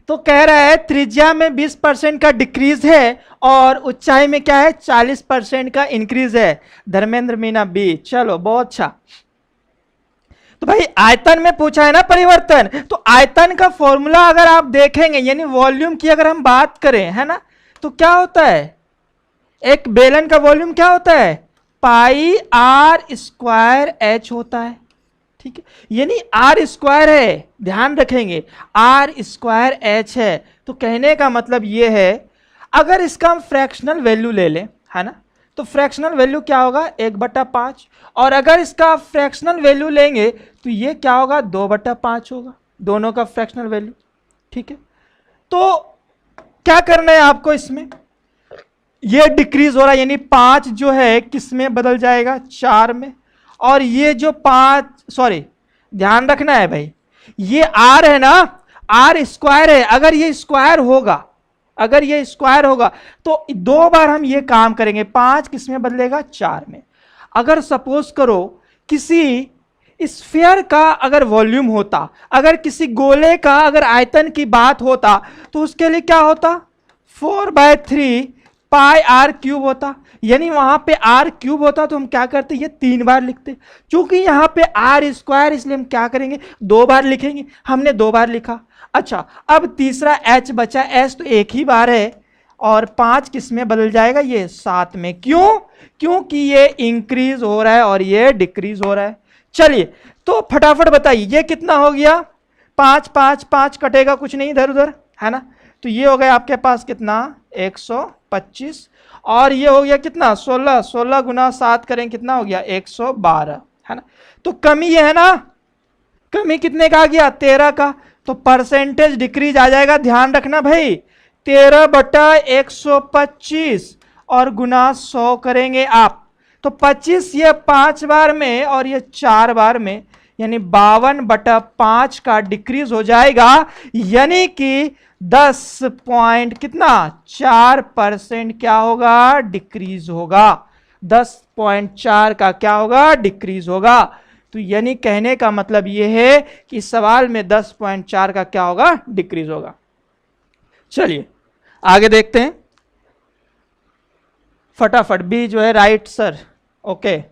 तो कह रहा है त्रिज्या में 20% का डिक्रीज है और ऊंचाई में क्या है, 40% का इंक्रीज है। धर्मेंद्र मीना बी, चलो बहुत अच्छा। तो भाई आयतन में पूछा है ना परिवर्तन, तो आयतन का फॉर्मूला अगर आप देखेंगे, यानी वॉल्यूम की अगर हम बात करें, है ना, तो क्या होता है, एक बेलन का वॉल्यूम क्या होता है, पाई आर स्क्वायर एच होता है। ठीक है, यानी आर स्क्वायर है, ध्यान रखेंगे आर स्क्वायर एच है। तो कहने का मतलब ये है, अगर इसका हम फ्रैक्शनल वैल्यू ले लें, है ना, तो फ्रैक्शनल वैल्यू क्या होगा, 1/5। और अगर इसका फ्रैक्शनल वैल्यू लेंगे तो ये क्या होगा, 2/5 होगा, दोनों का फ्रैक्शनल वैल्यू। ठीक है, तो क्या करना है आपको, इसमें ये डिक्रीज हो रहा है, यानी 5 जो है किस में बदल जाएगा, 4 में। और ये जो 5, सॉरी ध्यान रखना है भाई, ये आर है ना, आर स्क्वायर है, अगर ये स्क्वायर होगा, अगर ये स्क्वायर होगा तो 2 बार हम ये काम करेंगे, 5 किस में बदलेगा, 4 में। अगर सपोज करो किसी स्फीयर का अगर वॉल्यूम होता, अगर किसी गोले का अगर आयतन की बात होता, तो उसके लिए क्या होता, 4/3 पाई आर क्यूब होता। यानी वहां पे आर क्यूब होता तो हम क्या करते, ये 3 बार लिखते। क्योंकि यहां पे आर स्क्वायर, इसलिए हम क्या करेंगे, 2 बार लिखेंगे, हमने 2 बार लिखा। अच्छा, अब तीसरा एच बचा, एच तो एक ही बार है, और 5 किस में बदल जाएगा, ये 7 में। क्यों, क्योंकि ये इंक्रीज हो रहा है और ये डिक्रीज हो रहा है। चलिए, तो फटाफट बताइए ये कितना हो गया, 5 5 5 कटेगा, कुछ नहीं इधर उधर, है ना। तो ये हो गया आपके पास कितना, 125। और ये हो गया कितना, 16, 16 गुना 7 करें कितना हो गया, 112, है ना। तो कमी ये है ना, कमी कितने का आ गया, 13 का। तो परसेंटेज डिक्रीज आ जाएगा, ध्यान रखना भाई, 13/125 और गुना 100 करेंगे आप, तो 25 ये 5 बार में और ये 4 बार में, यानी 52/5 का डिक्रीज हो जाएगा। यानी कि 10 पॉइंट कितना, 4% क्या होगा, डिक्रीज होगा। 10.4 का क्या होगा, डिक्रीज होगा। तो यानी कहने का मतलब यह है कि सवाल में 10.4 का क्या होगा, डिक्रीज होगा। चलिए आगे देखते हैं, फटाफट बी जो है राइट सर, ओके।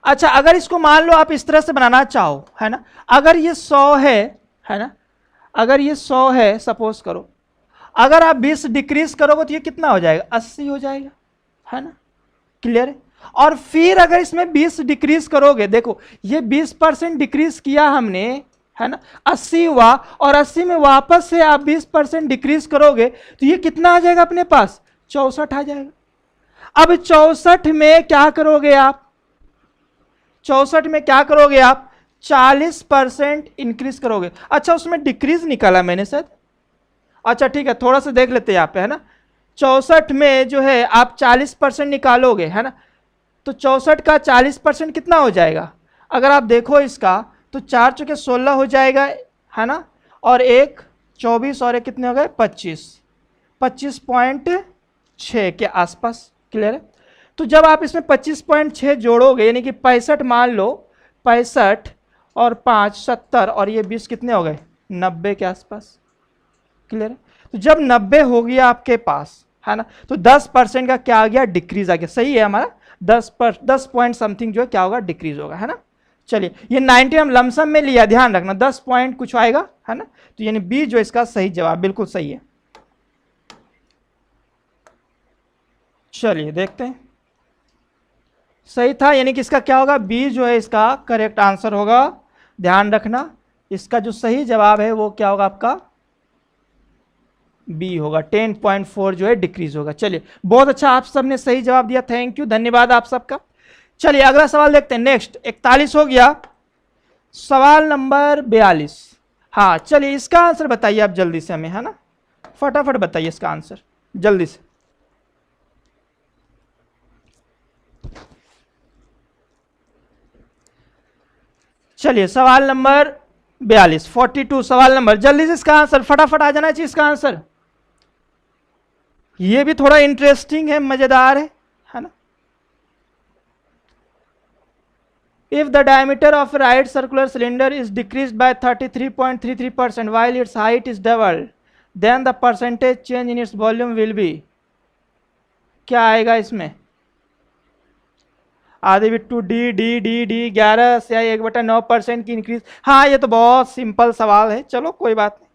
अच्छा, अगर इसको मान लो आप इस तरह से बनाना चाहो, है ना, अगर ये 100 है ना, अगर ये 100 है सपोज करो, अगर आप 20 डिक्रीज करोगे तो ये कितना हो जाएगा, 80 हो जाएगा, है ना, क्लियर है। और फिर अगर इसमें 20 डिक्रीज करोगे, देखो ये 20% डिक्रीज किया हमने, है ना, 80 हुआ, और 80 में वापस से आप 20% डिक्रीज करोगे तो ये कितना आ जाएगा अपने पास, 64 आ जाएगा। अब 64 में क्या करोगे आप? 64 में क्या करोगे आप? 40% इंक्रीज करोगे। अच्छा, उसमें डिक्रीज निकाला मैंने शायद। अच्छा ठीक है, थोड़ा सा देख लेते हैं यहाँ पे, है ना। 64 में जो है आप 40% निकालोगे, है ना। तो 64 का 40% कितना हो जाएगा? अगर आप देखो इसका, तो 4 चौके 16 हो जाएगा, है ना। और एक 24 और एक कितने हो गए? 25.6 के आसपास। क्लियर है? तो जब आप इसमें 25.6 जोड़ोगे, यानी कि 65 मान लो, 65 और 5 70 और ये 20 कितने हो गए? 90 के आसपास। क्लियर है? तो जब 90 हो गया आपके पास, है ना, तो 10% का क्या आ गया? डिक्रीज आ गया। सही है हमारा, 10 पॉइंट समथिंग जो है क्या होगा? डिक्रीज होगा, है ना। चलिए, ये 90 हम लमसम में लिया, ध्यान रखना 10 पॉइंट कुछ आएगा, है ना। तो यानी बी जो इसका सही जवाब, बिल्कुल सही है। चलिए देखते हैं, सही था, यानी कि इसका क्या होगा? बी जो है इसका करेक्ट आंसर होगा। ध्यान रखना, इसका जो सही जवाब है वो क्या होगा आपका? बी होगा। 10.4 जो है डिक्रीज होगा। चलिए, बहुत अच्छा, आप सबने सही जवाब दिया, थैंक यू, धन्यवाद आप सबका। चलिए अगला सवाल देखते हैं। नेक्स्ट 41 हो गया, सवाल नंबर 42। हाँ चलिए, इसका आंसर बताइए आप जल्दी से हमें, है ना, फटाफट बताइए इसका आंसर जल्दी से। चलिए सवाल नंबर 42, 42 सवाल नंबर, जल्दी से इसका आंसर फटाफट आ जाना चाहिए इसका आंसर। ये भी थोड़ा इंटरेस्टिंग है, मजेदार है ना। If the diameter of a right circular cylinder is decreased by 33.33% while its height is doubled, then the percentage change in its volume will be, क्या आएगा इसमें? आधे Bittu D D D D 11 से 1/9% की इंक्रीज। हाँ ये तो बहुत सिंपल सवाल है, चलो कोई बात नहीं।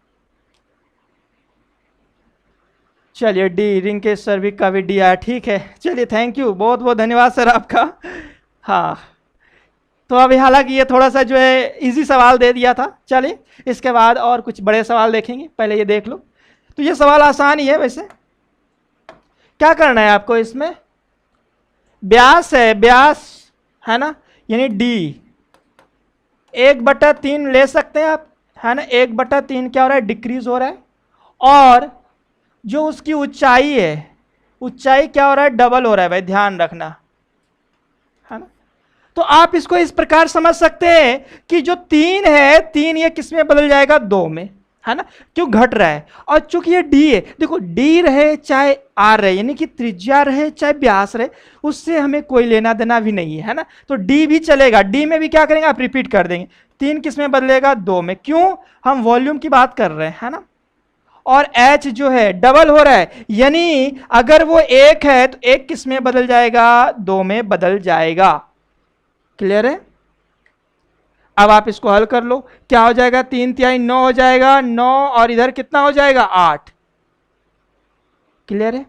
चलिए डी, रिंग के सर्विक का भी डी आया, ठीक है। चलिए थैंक यू, बहुत बहुत धन्यवाद सर आपका। हाँ तो अभी हालांकि ये थोड़ा सा जो है इजी सवाल दे दिया था। चलिए इसके बाद और कुछ बड़े सवाल देखेंगे, पहले ये देख लो। तो ये सवाल आसान ही है वैसे। क्या करना है आपको इसमें? व्यास है, व्यास है ना, यानी डी 1/3 ले सकते हैं आप, है ना। 1/3 क्या हो रहा है? डिक्रीज हो रहा है। और जो उसकी ऊंचाई है, ऊंचाई क्या हो रहा है? डबल हो रहा है भाई, ध्यान रखना, है ना। तो आप इसको इस प्रकार समझ सकते हैं कि जो 3 है, 3 ये किस में बदल जाएगा? 2 में, है ना। क्यों? घट रहा है। और चूंकि ये डी है, देखो डी रहे चाहे आर रहे, यानी कि त्रिज्या रहे चाहे व्यास रहे, उससे हमें कोई लेना देना भी नहीं है ना। तो डी भी चलेगा, डी में भी क्या करेंगे आप? रिपीट कर देंगे। 3 किस में बदलेगा? 2 में। क्यों? हम वॉल्यूम की बात कर रहे हैं, है ना। और H जो है डबल हो रहा है, यानी अगर वो 1 है तो 1 किस में बदल जाएगा? 2 में बदल जाएगा। क्लियर है? अब आप इसको हल कर लो, क्या हो जाएगा? 3 तिहाई 9 हो जाएगा, 9 और इधर कितना हो जाएगा? 8। क्लियर है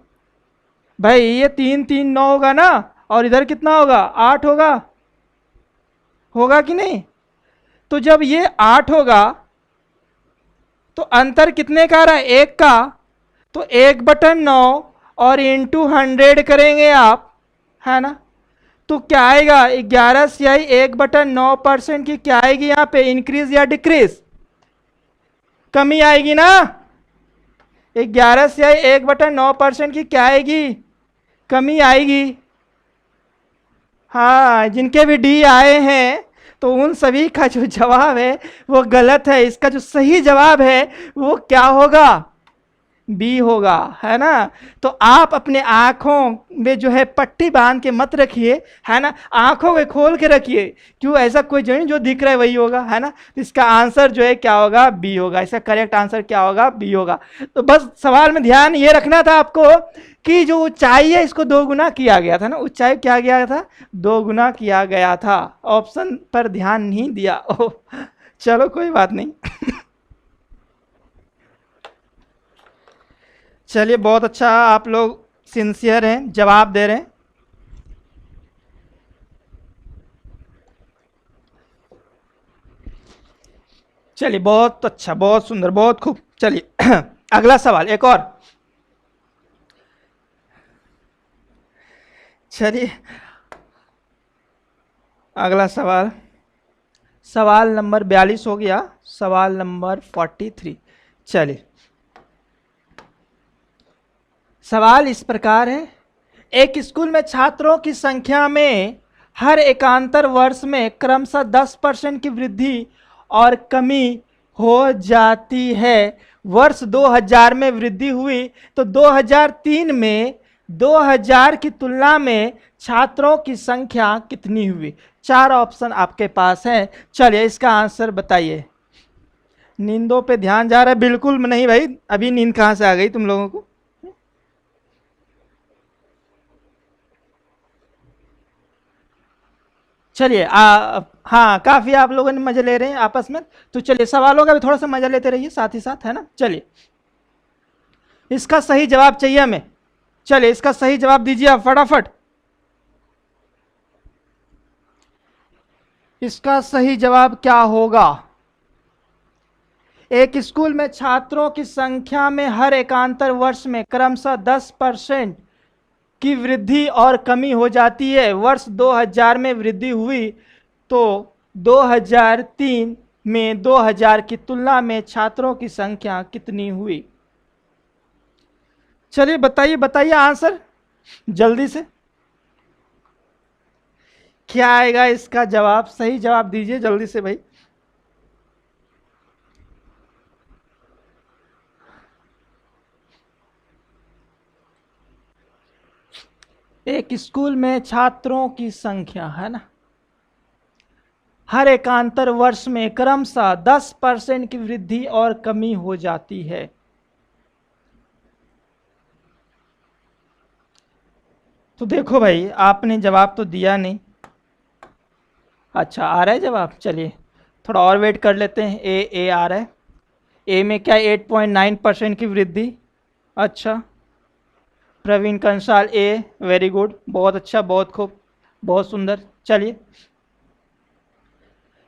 भाई? ये 3 3 9 होगा ना, और इधर कितना होगा? 8 होगा, होगा कि नहीं? तो जब ये 8 होगा तो अंतर कितने का आ रहा है? 1 का। तो 1/9 और इंटू 100 करेंगे आप, है ना। तो क्या आएगा? 11 सियाई 1/9% की क्या आएगी यहां पे? इंक्रीज या डिक्रीज? कमी आएगी ना। 11 सियाई 1/9% की क्या आएगी? कमी आएगी। हाँ, जिनके भी डी आए हैं तो उन सभी का जो जवाब है वो गलत है। इसका जो सही जवाब है वो क्या होगा? बी होगा, है ना। तो आप अपने आंखों में जो है पट्टी बांध के मत रखिए, है ना। आंखों को खोल के रखिए, क्यों? ऐसा कोई जो दिख रहा है वही होगा, है ना। इसका आंसर जो है क्या होगा? बी होगा। इसका करेक्ट आंसर क्या होगा? बी होगा। तो बस सवाल में ध्यान ये रखना था आपको कि जो ऊंचाई है इसको 2 गुना किया गया था ना। ऊंचाई क्या गया था? 2 गुना किया गया था। ऑप्शन पर ध्यान नहीं दिया। ओह चलो कोई बात नहीं। चलिए बहुत अच्छा, आप लोग सिंसियर हैं, जवाब दे रहे हैं। चलिए बहुत अच्छा, बहुत सुंदर, बहुत खूब। चलिए अगला सवाल एक और। चलिए अगला सवाल, सवाल नंबर 42 हो गया, सवाल नंबर 43। चलिए सवाल इस प्रकार है, एक स्कूल में छात्रों की संख्या में हर एकांतर वर्ष में क्रमशः 10% की वृद्धि और कमी हो जाती है। वर्ष 2000 में वृद्धि हुई तो 2003 में 2000 की तुलना में छात्रों की संख्या कितनी हुई? 4 ऑप्शन आपके पास हैं। चलिए इसका आंसर बताइए। नींदों पे ध्यान जा रहा है? बिल्कुल नहीं भाई, अभी नींद कहाँ से आ गई तुम लोगों को? चलिए हाँ, काफी आप लोगों ने मजे ले रहे हैं आपस में, तो चलिए सवालों का भी थोड़ा सा मजा लेते रहिए साथ ही साथ, है ना। चलिए इसका सही जवाब चाहिए हमें। चलिए इसका सही जवाब दीजिए आप फटाफट। इसका सही जवाब क्या होगा? एक स्कूल में छात्रों की संख्या में हर एकांतर वर्ष में क्रमशः 10% की वृद्धि और कमी हो जाती है। वर्ष 2000 में वृद्धि हुई तो 2003 में 2000 की तुलना में छात्रों की संख्या कितनी हुई? चलिए बताइए बताइए आंसर जल्दी से। क्या आएगा इसका जवाब? सही जवाब दीजिए जल्दी से भाई। एक स्कूल में छात्रों की संख्या, है ना, हर एकांतर वर्ष में क्रमशः 10% की वृद्धि और कमी हो जाती है। तो देखो भाई, आपने जवाब तो दिया नहीं। अच्छा आ रहा है जवाब? चलिए थोड़ा और वेट कर लेते हैं। ए आ रहा है। ए में क्या 8.9% की वृद्धि। अच्छा प्रवीण कंसाल ए, वेरी गुड, बहुत अच्छा, बहुत खूब, बहुत सुंदर। चलिए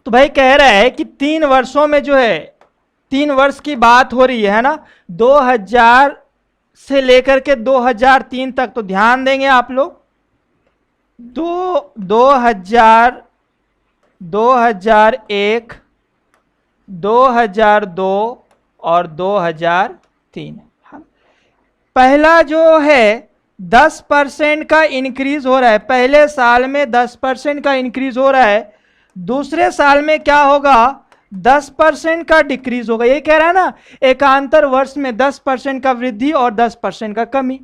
तो भाई कह रहा है कि 3 वर्षों में जो है, 3 वर्ष की बात हो रही है ना, 2000 से लेकर के 2003 तक। तो ध्यान देंगे आप लोग, 2000, 2001, 2002 और 2003। पहला जो है 10% का इंक्रीज हो रहा है, पहले साल में 10% का इंक्रीज हो रहा है। दूसरे साल में क्या होगा? 10% का डिक्रीज होगा। ये कह रहा है ना, एकांतर वर्ष में 10% का वृद्धि और 10% का कमी।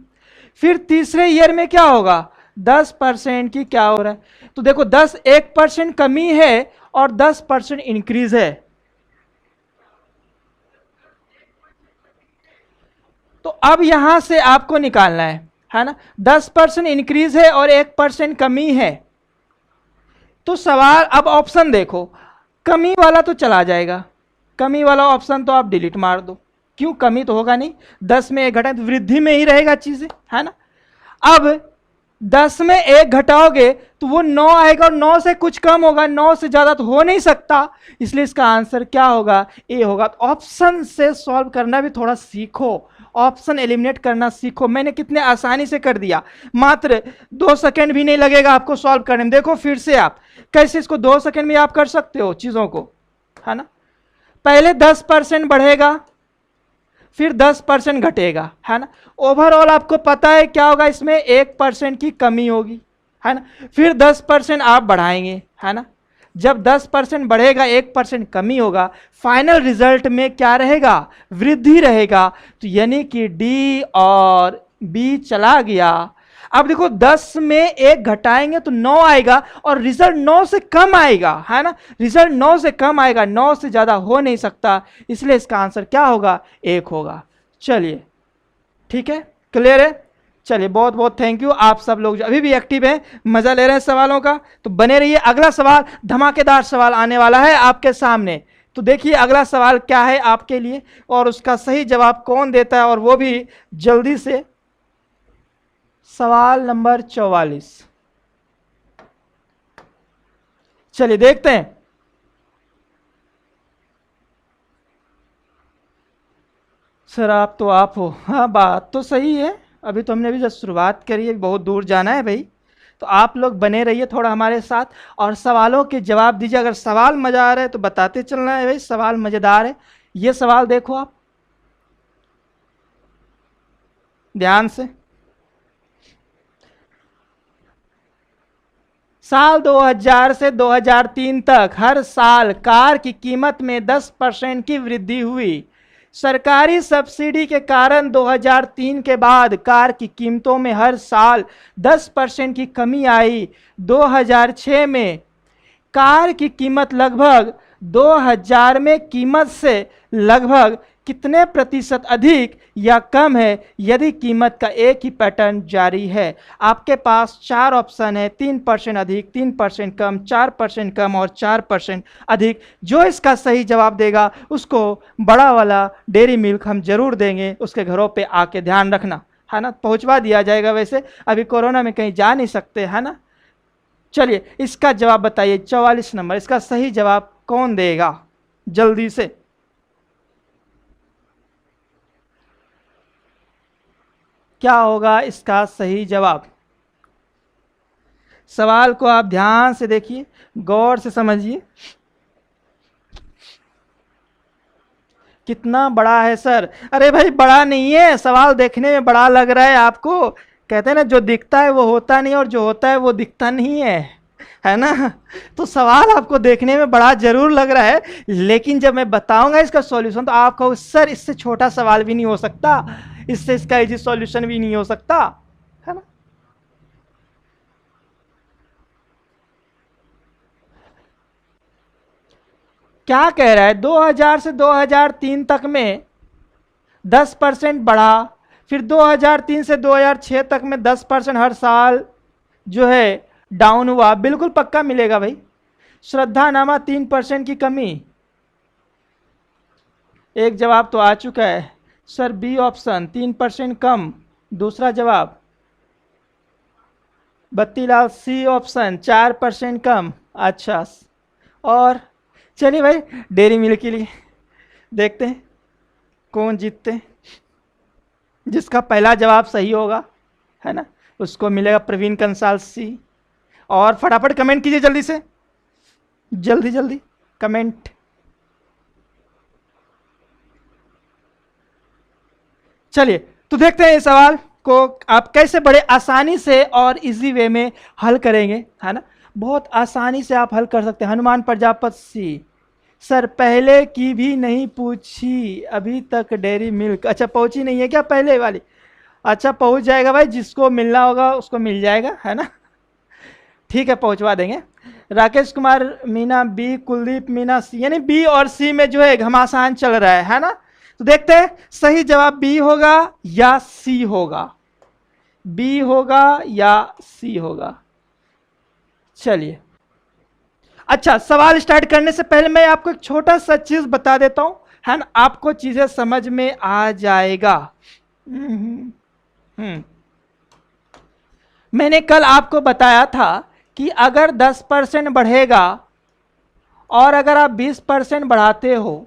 फिर तीसरे ईयर में क्या होगा? 10% की क्या हो रहा है? तो देखो 1% कमी है और 10% इंक्रीज है। तो अब यहां से आपको निकालना है ना। 10% इंक्रीज है और 1% कमी है। तो सवाल, अब ऑप्शन देखो, कमी वाला तो चला जाएगा, कमी वाला ऑप्शन तो आप डिलीट मार दो। क्यों? कमी तो होगा नहीं, 10 में 1 घटाए तो वृद्धि में ही रहेगा चीजें, है ना। अब 10 में 1 घटाओगे तो वो 9 आएगा और 9 से कुछ कम होगा, 9 से ज्यादा तो हो नहीं सकता, इसलिए इसका आंसर क्या होगा? ए होगा। तो ऑप्शन से सॉल्व करना भी थोड़ा सीखो, ऑप्शन एलिमिनेट करना सीखो। मैंने कितने आसानी से कर दिया, मात्र 2 सेकंड भी नहीं लगेगा आपको सॉल्व करने में। देखो फिर से आप कैसे इसको 2 सेकंड में आप कर सकते हो चीजों को, है ना। पहले 10% बढ़ेगा, फिर 10% घटेगा, है ना। ओवरऑल आपको पता है क्या होगा? इसमें 1% की कमी होगी, है ना। फिर 10% आप बढ़ाएंगे, है ना। जब 10% बढ़ेगा 1% कमी होगा, फाइनल रिजल्ट में क्या रहेगा? वृद्धि रहेगा। तो यानी कि डी और बी चला गया। अब देखो 10 में 1 घटाएंगे तो 9 आएगा और रिजल्ट 9 से कम आएगा, है ना। रिजल्ट 9 से कम आएगा, 9 से ज्यादा हो नहीं सकता, इसलिए इसका आंसर क्या होगा? 1 होगा। चलिए ठीक है, क्लियर है। चलिए बहुत बहुत थैंक यू। आप सब लोग जो अभी भी एक्टिव हैं, मजा ले रहे हैं सवालों का, तो बने रहिए। अगला सवाल धमाकेदार सवाल आने वाला है आपके सामने। तो देखिए अगला सवाल क्या है आपके लिए और उसका सही जवाब कौन देता है, और वो भी जल्दी से। सवाल नंबर 44, चलिए देखते हैं। सर आप तो आप हो। हाँ बात तो सही है, अभी तो हमने भी जब शुरुआत करी है, बहुत दूर जाना है भाई, तो आप लोग बने रहिए थोड़ा हमारे साथ और सवालों के जवाब दीजिए। अगर सवाल मजा आ रहा है तो बताते चलना है भाई, सवाल मजेदार है। ये सवाल देखो आप ध्यान से। साल 2000 से 2003 तक हर साल कार की कीमत में 10% की वृद्धि हुई। सरकारी सब्सिडी के कारण 2003 के बाद कार की कीमतों में हर साल 10% की कमी आई। 2006 में कार की कीमत लगभग 2000 में कीमत से लगभग कितने प्रतिशत अधिक या कम है यदि कीमत का एक ही पैटर्न जारी है। आपके पास 4 ऑप्शन है, 3% अधिक, 3% कम, 4% कम और 4% अधिक। जो इसका सही जवाब देगा उसको बड़ा वाला डेयरी मिल्क हम जरूर देंगे, उसके घरों पे आके ध्यान रखना, है ना। पहुंचवा दिया जाएगा, वैसे अभी कोरोना में कहीं जा नहीं सकते, है ना। चलिए इसका जवाब बताइए, 44 नंबर इसका सही जवाब कौन देगा जल्दी से। क्या होगा इसका सही जवाब? सवाल को आप ध्यान से देखिए, गौर से समझिए। कितना बड़ा है सर? अरे भाई बड़ा नहीं है, सवाल देखने में बड़ा लग रहा है आपको। कहते हैं ना जो दिखता है वो होता नहीं और जो होता है वो दिखता नहीं है ना। तो सवाल आपको देखने में बड़ा जरूर लग रहा है, लेकिन जब मैं बताऊंगा इसका सॉल्यूशन तो आप कहो सर इससे छोटा सवाल भी नहीं हो सकता, इससे इसका इजी सॉल्यूशन भी नहीं हो सकता, है ना। क्या कह रहा है? 2000 से 2003 तक में 10% बढ़ा, फिर 2003 से 2006 तक में 10% हर साल जो है डाउन हुआ। बिल्कुल पक्का मिलेगा भाई। श्रद्धा नामा 3% की कमी। एक जवाब तो आ चुका है सर, बी ऑप्शन 3% कम। दूसरा जवाब बत्तीलाल सी ऑप्शन 4% कम। अच्छा, और चलिए भाई डेयरी मिल्क के लिए देखते हैं कौन जीतते हैं। जिसका पहला जवाब सही होगा, है ना, उसको मिलेगा प्रवीण कंसाल सी। और फटाफट कमेंट कीजिए जल्दी से, जल्दी जल्दी कमेंट। चलिए तो देखते हैं इस सवाल को आप कैसे बड़े आसानी से और इजी वे में हल करेंगे, है ना। बहुत आसानी से आप हल कर सकते हैं। हनुमान प्रजापत सी, सर पहले की भी नहीं पूछी अभी तक डेयरी मिल्क। अच्छा पहुंची नहीं है क्या पहले वाली? अच्छा पहुंच जाएगा भाई, जिसको मिलना होगा उसको मिल जाएगा, है ना। ठीक है पहुंचवा देंगे। राकेश कुमार मीना बी, कुलदीप मीना सी, यानी बी और सी में जो है घमासान चल रहा है ना। तो देखते हैं सही जवाब बी होगा या सी होगा, बी होगा या सी होगा। चलिए अच्छा, सवाल स्टार्ट करने से पहले मैं आपको एक छोटा सा चीज बता देता हूं, है ना, आपको चीजें समझ में आ जाएगा। मैंने कल आपको बताया था कि अगर 10% बढ़ेगा और अगर आप 20% बढ़ाते हो,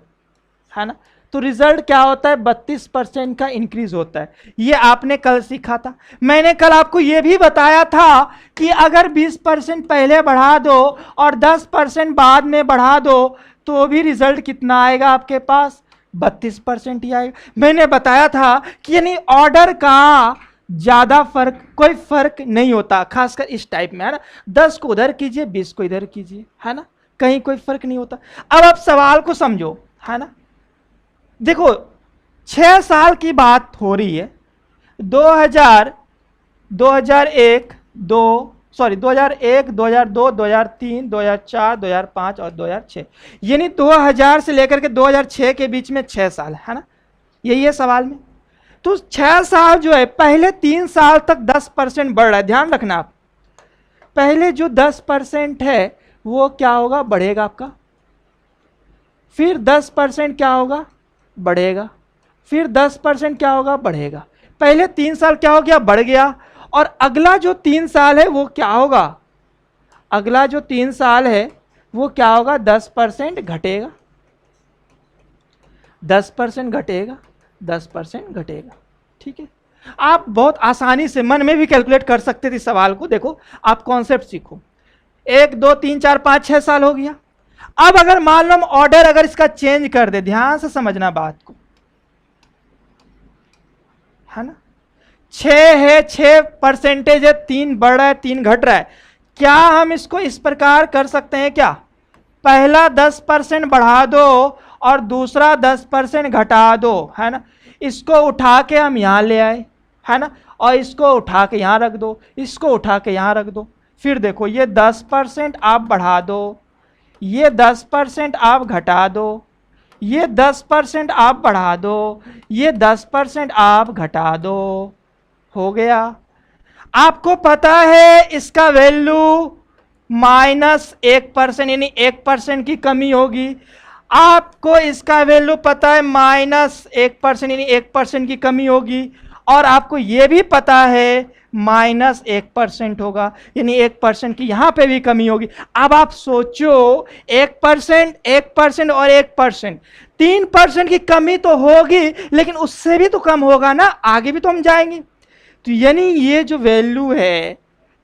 है ना, तो रिजल्ट क्या होता है? 32% का इंक्रीज होता है। ये आपने कल सीखा था। मैंने कल आपको ये भी बताया था कि अगर 20% पहले बढ़ा दो और 10% बाद में बढ़ा दो तो भी रिजल्ट कितना आएगा आपके पास? 32% ही आएगा। मैंने बताया था कि यानी ऑर्डर का ज्यादा फर्क, कोई फर्क नहीं होता, खासकर इस टाइप में, है ना। 10 को उधर कीजिए, 20 को इधर कीजिए, है ना, कहीं कोई फर्क नहीं होता। अब आप सवाल को समझो, है ना। देखो 6 साल की बात हो रही है। 2001, 2001, 2002, 2003, 2004, 2005 और 2006, यानी 2000 से लेकर के 2006 के बीच में 6 साल, है ना। यही है सवाल में। तो 6 साल जो है, पहले 3 साल तक 10% बढ़ रहा है। ध्यान रखना आप, पहले जो 10% है वो क्या होगा? बढ़ेगा आपका। फिर 10% क्या होगा? बढ़ेगा। फिर 10% क्या होगा? बढ़ेगा। पहले 3 साल क्या हो गया? बढ़ गया। और अगला जो 3 साल है वो क्या होगा? अगला जो 3 साल है वो क्या होगा? 10% घटेगा, 10% घटेगा, 10% घटेगा। ठीक है। आप बहुत आसानी से मन में भी कैलकुलेट कर सकते थे सवाल को। देखो आप कॉन्सेप्ट सीखो, 1 2 3 4 5 6 साल हो गया। अब अगर मान लो हम ऑर्डर अगर इसका चेंज कर दे, ध्यान से समझना बात को, है ना, 6 है, 6% है, 3 बढ़ रहा है 3 घट रहा है। क्या हम इसको इस प्रकार कर सकते हैं क्या, पहला 10% बढ़ा दो और दूसरा 10% घटा दो, है ना, इसको उठा के हम यहां ले आए, है ना, और इसको उठा के यहां रख दो, इसको उठा के यहां रख दो। फिर देखो ये 10% आप बढ़ा दो, ये 10% आप घटा दो, ये 10% आप बढ़ा दो, ये 10% आप घटा दो, हो गया। आपको पता है इसका वैल्यू -1%, यानी 1% की कमी होगी। आपको इसका वैल्यू पता है -1%, यानी 1% की कमी होगी। और आपको यह भी पता है -1% होगा, यानी 1% की यहां पे भी कमी होगी। अब आप सोचो 1%, 1% और 1%, 3% की कमी तो होगी, लेकिन उससे भी तो कम होगा ना, आगे भी तो हम जाएंगे। तो यानी ये जो वैल्यू है,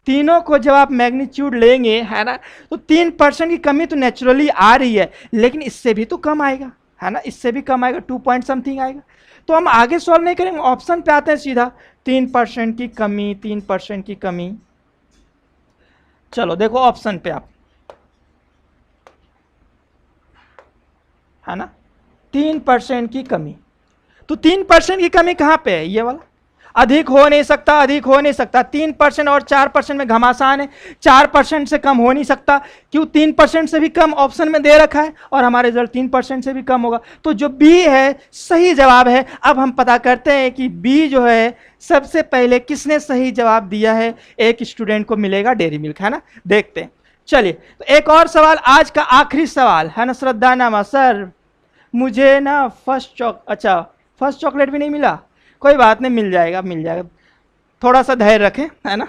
तीनों को जब आप मैग्नीट्यूड लेंगे, है ना, तो 3% की कमी तो नेचुरली आ रही है, लेकिन इससे भी तो कम आएगा, है ना, इससे भी कम आएगा, 2 पॉइंट समथिंग आएगा। तो हम आगे सॉल्व नहीं करेंगे, ऑप्शन पे आते हैं सीधा, 3% की कमी, 3% की कमी। चलो देखो ऑप्शन पे आप, है ना, 3% की कमी। तो 3% की कमी कहां पे है, ये वाला, अधिक हो नहीं सकता, अधिक हो नहीं सकता। 3% और 4% में घमासान है, 4% से कम हो नहीं सकता, क्यों, 3% से भी कम ऑप्शन में दे रखा है और हमारा रिजल्ट 3% से भी कम होगा। तो जो बी है सही जवाब है। अब हम पता करते हैं कि बी जो है सबसे पहले किसने सही जवाब दिया है। एक स्टूडेंट को मिलेगा डेयरी मिल्क, है ना, देखते हैं। चलिए तो एक और सवाल, आज का आखिरी सवाल है ना, श्रद्धा नामा, सर मुझे ना फर्स्ट चॉकलेट भी नहीं मिला, कोई बात नहीं, मिल जाएगा मिल जाएगा, थोड़ा सा धैर्य रखें, है ना।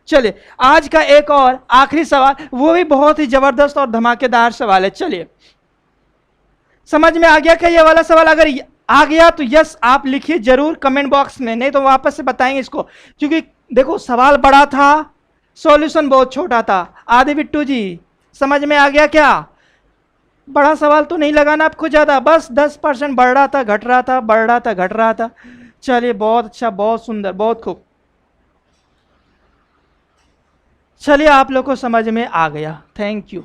चलिए आज का एक और आखिरी सवाल, वो भी बहुत ही जबरदस्त और धमाकेदार सवाल है। चलिए समझ में आ गया क्या ये वाला सवाल? अगर आ गया तो यस आप लिखिए जरूर कमेंट बॉक्स में, नहीं तो वापस से बताएंगे इसको, क्योंकि देखो सवाल बड़ा था, सॉल्यूशन बहुत छोटा था। आदि बिट्टू जी समझ में आ गया क्या? बड़ा सवाल तो नहीं लगाना आपको ज्यादा, बस 10% बढ़ रहा था घट रहा था, बढ़ रहा था घट रहा था। चलिए बहुत अच्छा, बहुत सुंदर, बहुत खूब। चलिए आप लोग को समझ में आ गया, थैंक यू।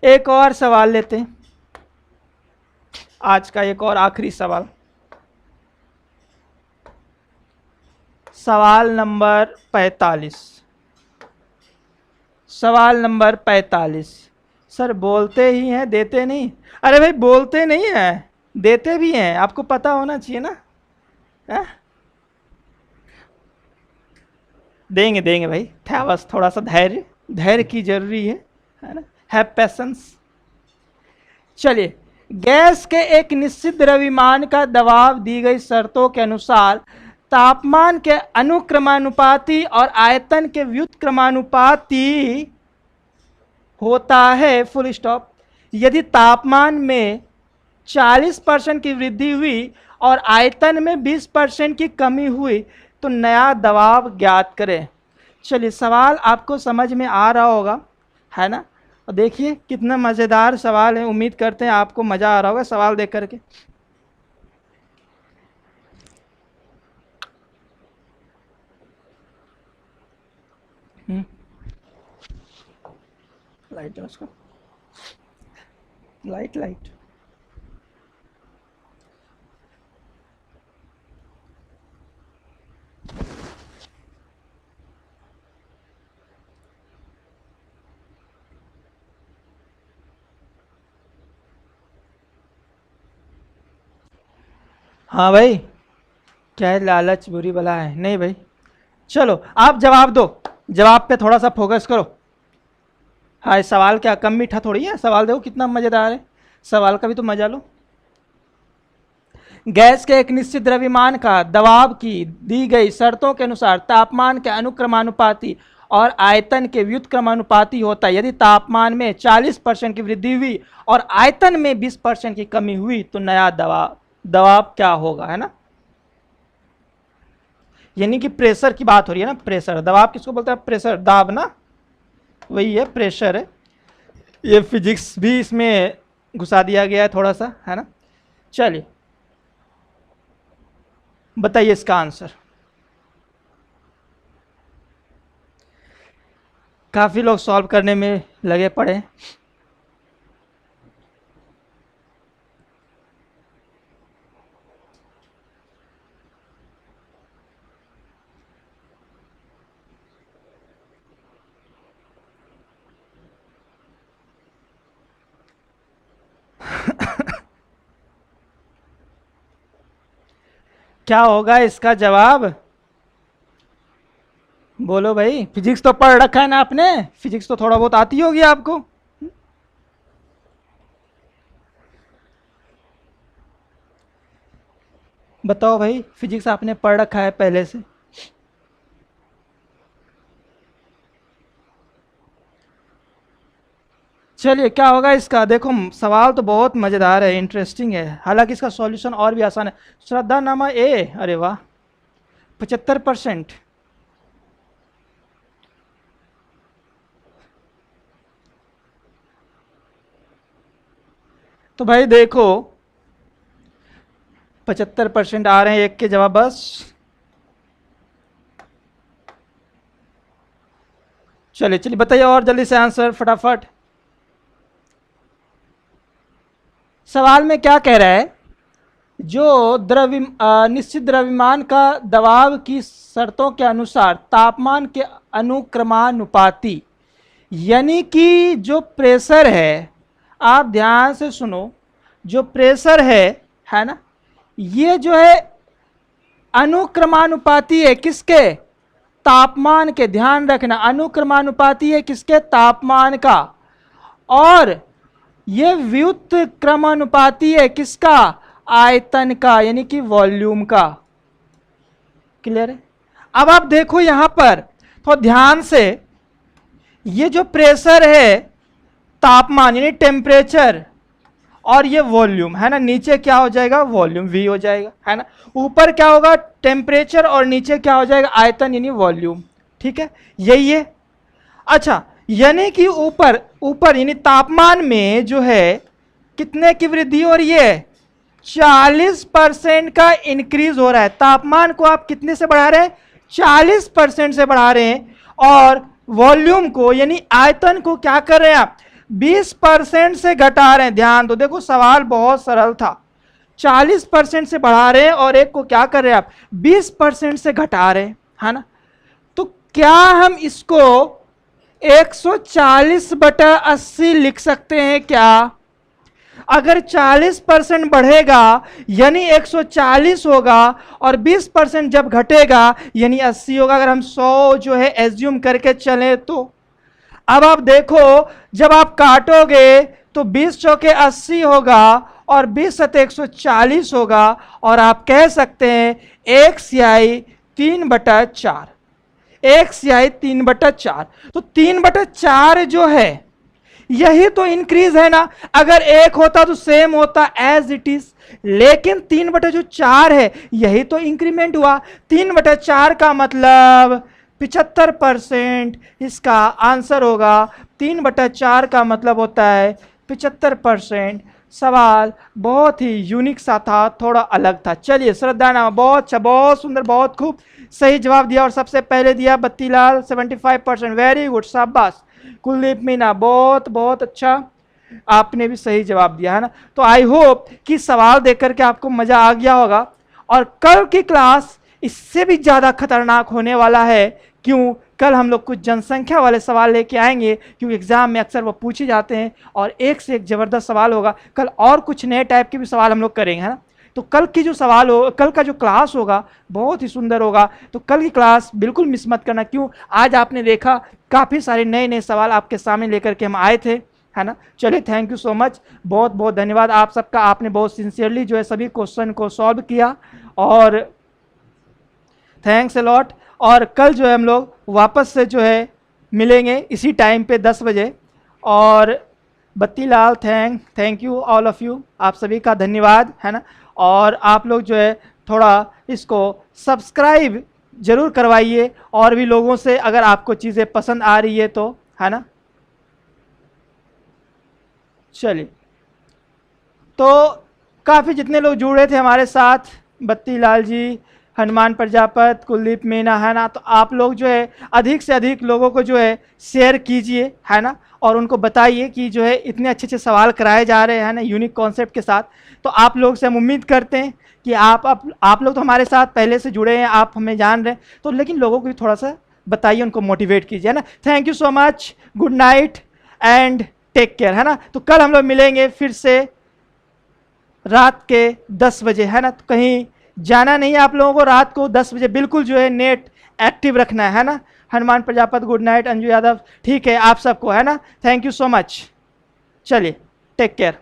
एक और सवाल लेते हैं, आज का एक और आखिरी सवाल, सवाल नंबर 45। सवाल नंबर 45। सर बोलते ही हैं देते नहीं। अरे भाई बोलते नहीं हैं देते भी हैं, आपको पता होना चाहिए ना। है? देंगे देंगे भाई, था बस थोड़ा सा धैर्य, धैर्य की जरूरी है ना, हैव पैशंस। चलिए गैस के एक निश्चित द्रव्यमान का दबाव दी गई शर्तों के अनुसार तापमान के अनुक्रमानुपाती और आयतन के व्युत्क्रमानुपाती होता है, फुल स्टॉप। यदि तापमान में 40% की वृद्धि हुई और आयतन में 20% की कमी हुई तो नया दबाव ज्ञात करें। चलिए सवाल आपको समझ में आ रहा होगा, है ना। और देखिए कितना मज़ेदार सवाल है, उम्मीद करते हैं आपको मज़ा आ रहा होगा सवाल देख करके। लाइट है उसका, लाइट लाइट। हाँ भाई, क्या है, लालच बुरी बला है, नहीं भाई। चलो आप जवाब दो, जवाब पे थोड़ा सा फोकस करो। हाँ सवाल क्या कम मीठा थोड़ी है, सवाल देखो कितना मज़ेदार है, सवाल का भी तो मजा लो। गैस के एक निश्चित द्रव्यमान का दबाव की दी गई शर्तों के अनुसार तापमान के अनुक्रमानुपाती और आयतन के व्युत्क्रमानुपाती होता है। यदि तापमान में 40% की वृद्धि हुई और आयतन में 20% की कमी हुई तो नया दबाव क्या होगा, है ना। यानी कि प्रेशर की बात हो रही है ना, प्रेशर। दबाव किसको बोलते हैं? प्रेशर, दाब ना, वही है, प्रेशर है। ये फिजिक्स भी इसमें घुसा दिया गया है थोड़ा सा, है ना। चलिए बताइए इसका आंसर। काफी लोग सॉल्व करने में लगे पड़े हैं। क्या होगा इसका जवाब? बोलो भाई, फिजिक्स तो पढ़ रखा है ना आपने, फिजिक्स तो थोड़ा बहुत आती होगी आपको। बताओ भाई, फिजिक्स आपने पढ़ रखा है पहले से? चलिए क्या होगा इसका? देखो सवाल तो बहुत मजेदार है, इंटरेस्टिंग है, हालांकि इसका सॉल्यूशन और भी आसान है। श्रद्धा नामा ए, अरे वाह, 75%। तो भाई देखो 75% आ रहे हैं एक के जवाब बस। चलिए चलिए बताइए और जल्दी से आंसर फटाफट। सवाल में क्या कह रहा है? जो निश्चित द्रव्यमान का दबाव की शर्तों के अनुसार तापमान के अनुक्रमानुपाती, यानी कि जो प्रेशर है, आप ध्यान से सुनो, जो प्रेशर है ना, ये जो है अनुक्रमानुपाती है किसके? तापमान के। ध्यान रखना, अनुक्रमानुपाती है किसके? तापमान का। और ये व्युत्क्रमानुपाती है किसका? आयतन का, यानी कि वॉल्यूम का। क्लियर है? अब आप देखो यहां पर तो ध्यान से, ये जो प्रेशर है, तापमान यानी टेम्परेचर, और ये वॉल्यूम है ना, नीचे क्या हो जाएगा? वॉल्यूम V हो जाएगा, है ना। ऊपर क्या होगा? टेम्परेचर, और नीचे क्या हो जाएगा? आयतन यानी वॉल्यूम। ठीक है, यही है। अच्छा, यानी कि ऊपर ऊपर यानी तापमान में जो है कितने की वृद्धि हो रही है? 40% का इंक्रीज हो रहा है। तापमान को आप कितने से बढ़ा रहे हैं? 40% से बढ़ा रहे हैं। और वॉल्यूम को यानी आयतन को क्या कर रहे हैं आप? 20% से घटा रहे हैं। ध्यान दो, देखो सवाल बहुत सरल था। 40% से बढ़ा रहे हैं और एक को क्या कर रहे हैं आप? 20% से घटा रहे हैं, है ना। तो क्या हम इसको 140/80 लिख सकते हैं क्या? अगर 40% बढ़ेगा यानी 140 होगा, और 20% जब घटेगा यानी 80 होगा, अगर हम 100 जो है एज्यूम करके चले तो। अब आप देखो, जब आप काटोगे तो 20 चौके 80 होगा और 20 सते 140 होगा, और आप कह सकते हैं 1/3 3/4, 1/3 3/4। तो 3/4 जो है यही तो इंक्रीज है ना। अगर 1 होता तो सेम होता एज इट इज, लेकिन 3/4 है यही तो इंक्रीमेंट हुआ। 3/4 का मतलब 75%, इसका आंसर होगा। 3/4 का मतलब होता है 75%। सवाल बहुत ही यूनिक सा था, थोड़ा अलग था। चलिए श्रद्धा नामा, बहुत अच्छा, बहुत सुंदर, बहुत खूब सही जवाब दिया, और सबसे पहले दिया बत्तीलाल 75%। वेरी गुड, शाबाश। कुलदीप मीना, बहुत बहुत अच्छा, आपने भी सही जवाब दिया, है ना। तो आई होप कि सवाल देख करके आपको मजा आ गया होगा, और कल की क्लास इससे भी ज्यादा खतरनाक होने वाला है। क्यों? कल हम लोग कुछ जनसंख्या वाले सवाल लेके आएंगे, क्योंकि एग्जाम में अक्सर वो पूछे जाते हैं, और एक से एक जबरदस्त सवाल होगा कल, और कुछ नए टाइप के भी सवाल हम लोग करेंगे, है ना। तो कल की जो सवाल हो, कल का जो क्लास होगा बहुत ही सुंदर होगा। तो कल की क्लास बिल्कुल मिस मत करना। क्यों? आज आपने देखा काफ़ी सारे नए नए सवाल आपके सामने लेकर के हम आए थे, है ना। चलिए, थैंक यू सो मच, बहुत बहुत धन्यवाद आप सबका। आपने बहुत सिंसियरली जो है सभी क्वेश्चन को सॉल्व किया, और थैंक्स अ लॉट। और कल जो है हम लोग वापस से जो है मिलेंगे इसी टाइम पे 10 बजे। और Battilal, thank you all of you, आप सभी का धन्यवाद, है ना। और आप लोग जो है थोड़ा इसको सब्सक्राइब ज़रूर करवाइए, और भी लोगों से अगर आपको चीज़ें पसंद आ रही है तो, है ना। चलिए, तो काफ़ी जितने लोग जुड़े थे हमारे साथ, बत्ती लाल जी, हनुमान प्रजापत, कुलदीप मीना, है ना, तो आप लोग जो है अधिक से अधिक लोगों को जो है शेयर कीजिए, है ना, और उनको बताइए कि जो है इतने अच्छे अच्छे सवाल कराए जा रहे हैं ना यूनिक कॉन्सेप्ट के साथ। तो आप लोग से हम उम्मीद करते हैं कि आप लोग तो हमारे साथ पहले से जुड़े हैं, आप हमें जान रहे हैं, तो लेकिन लोगों को भी थोड़ा सा बताइए, उनको मोटिवेट कीजिए, है ना। Thank you so much, good night and take care, है ना। तो कल हम लोग मिलेंगे फिर से रात के 10 बजे, है ना। तो कहीं जाना नहीं है आप लोगों को, रात को 10 बजे बिल्कुल जो है नेट एक्टिव रखना है ना। हनुमान प्रजापत गुड नाइट, अंजू यादव ठीक है आप सबको, है ना। थैंक यू सो मच, चलिए टेक केयर।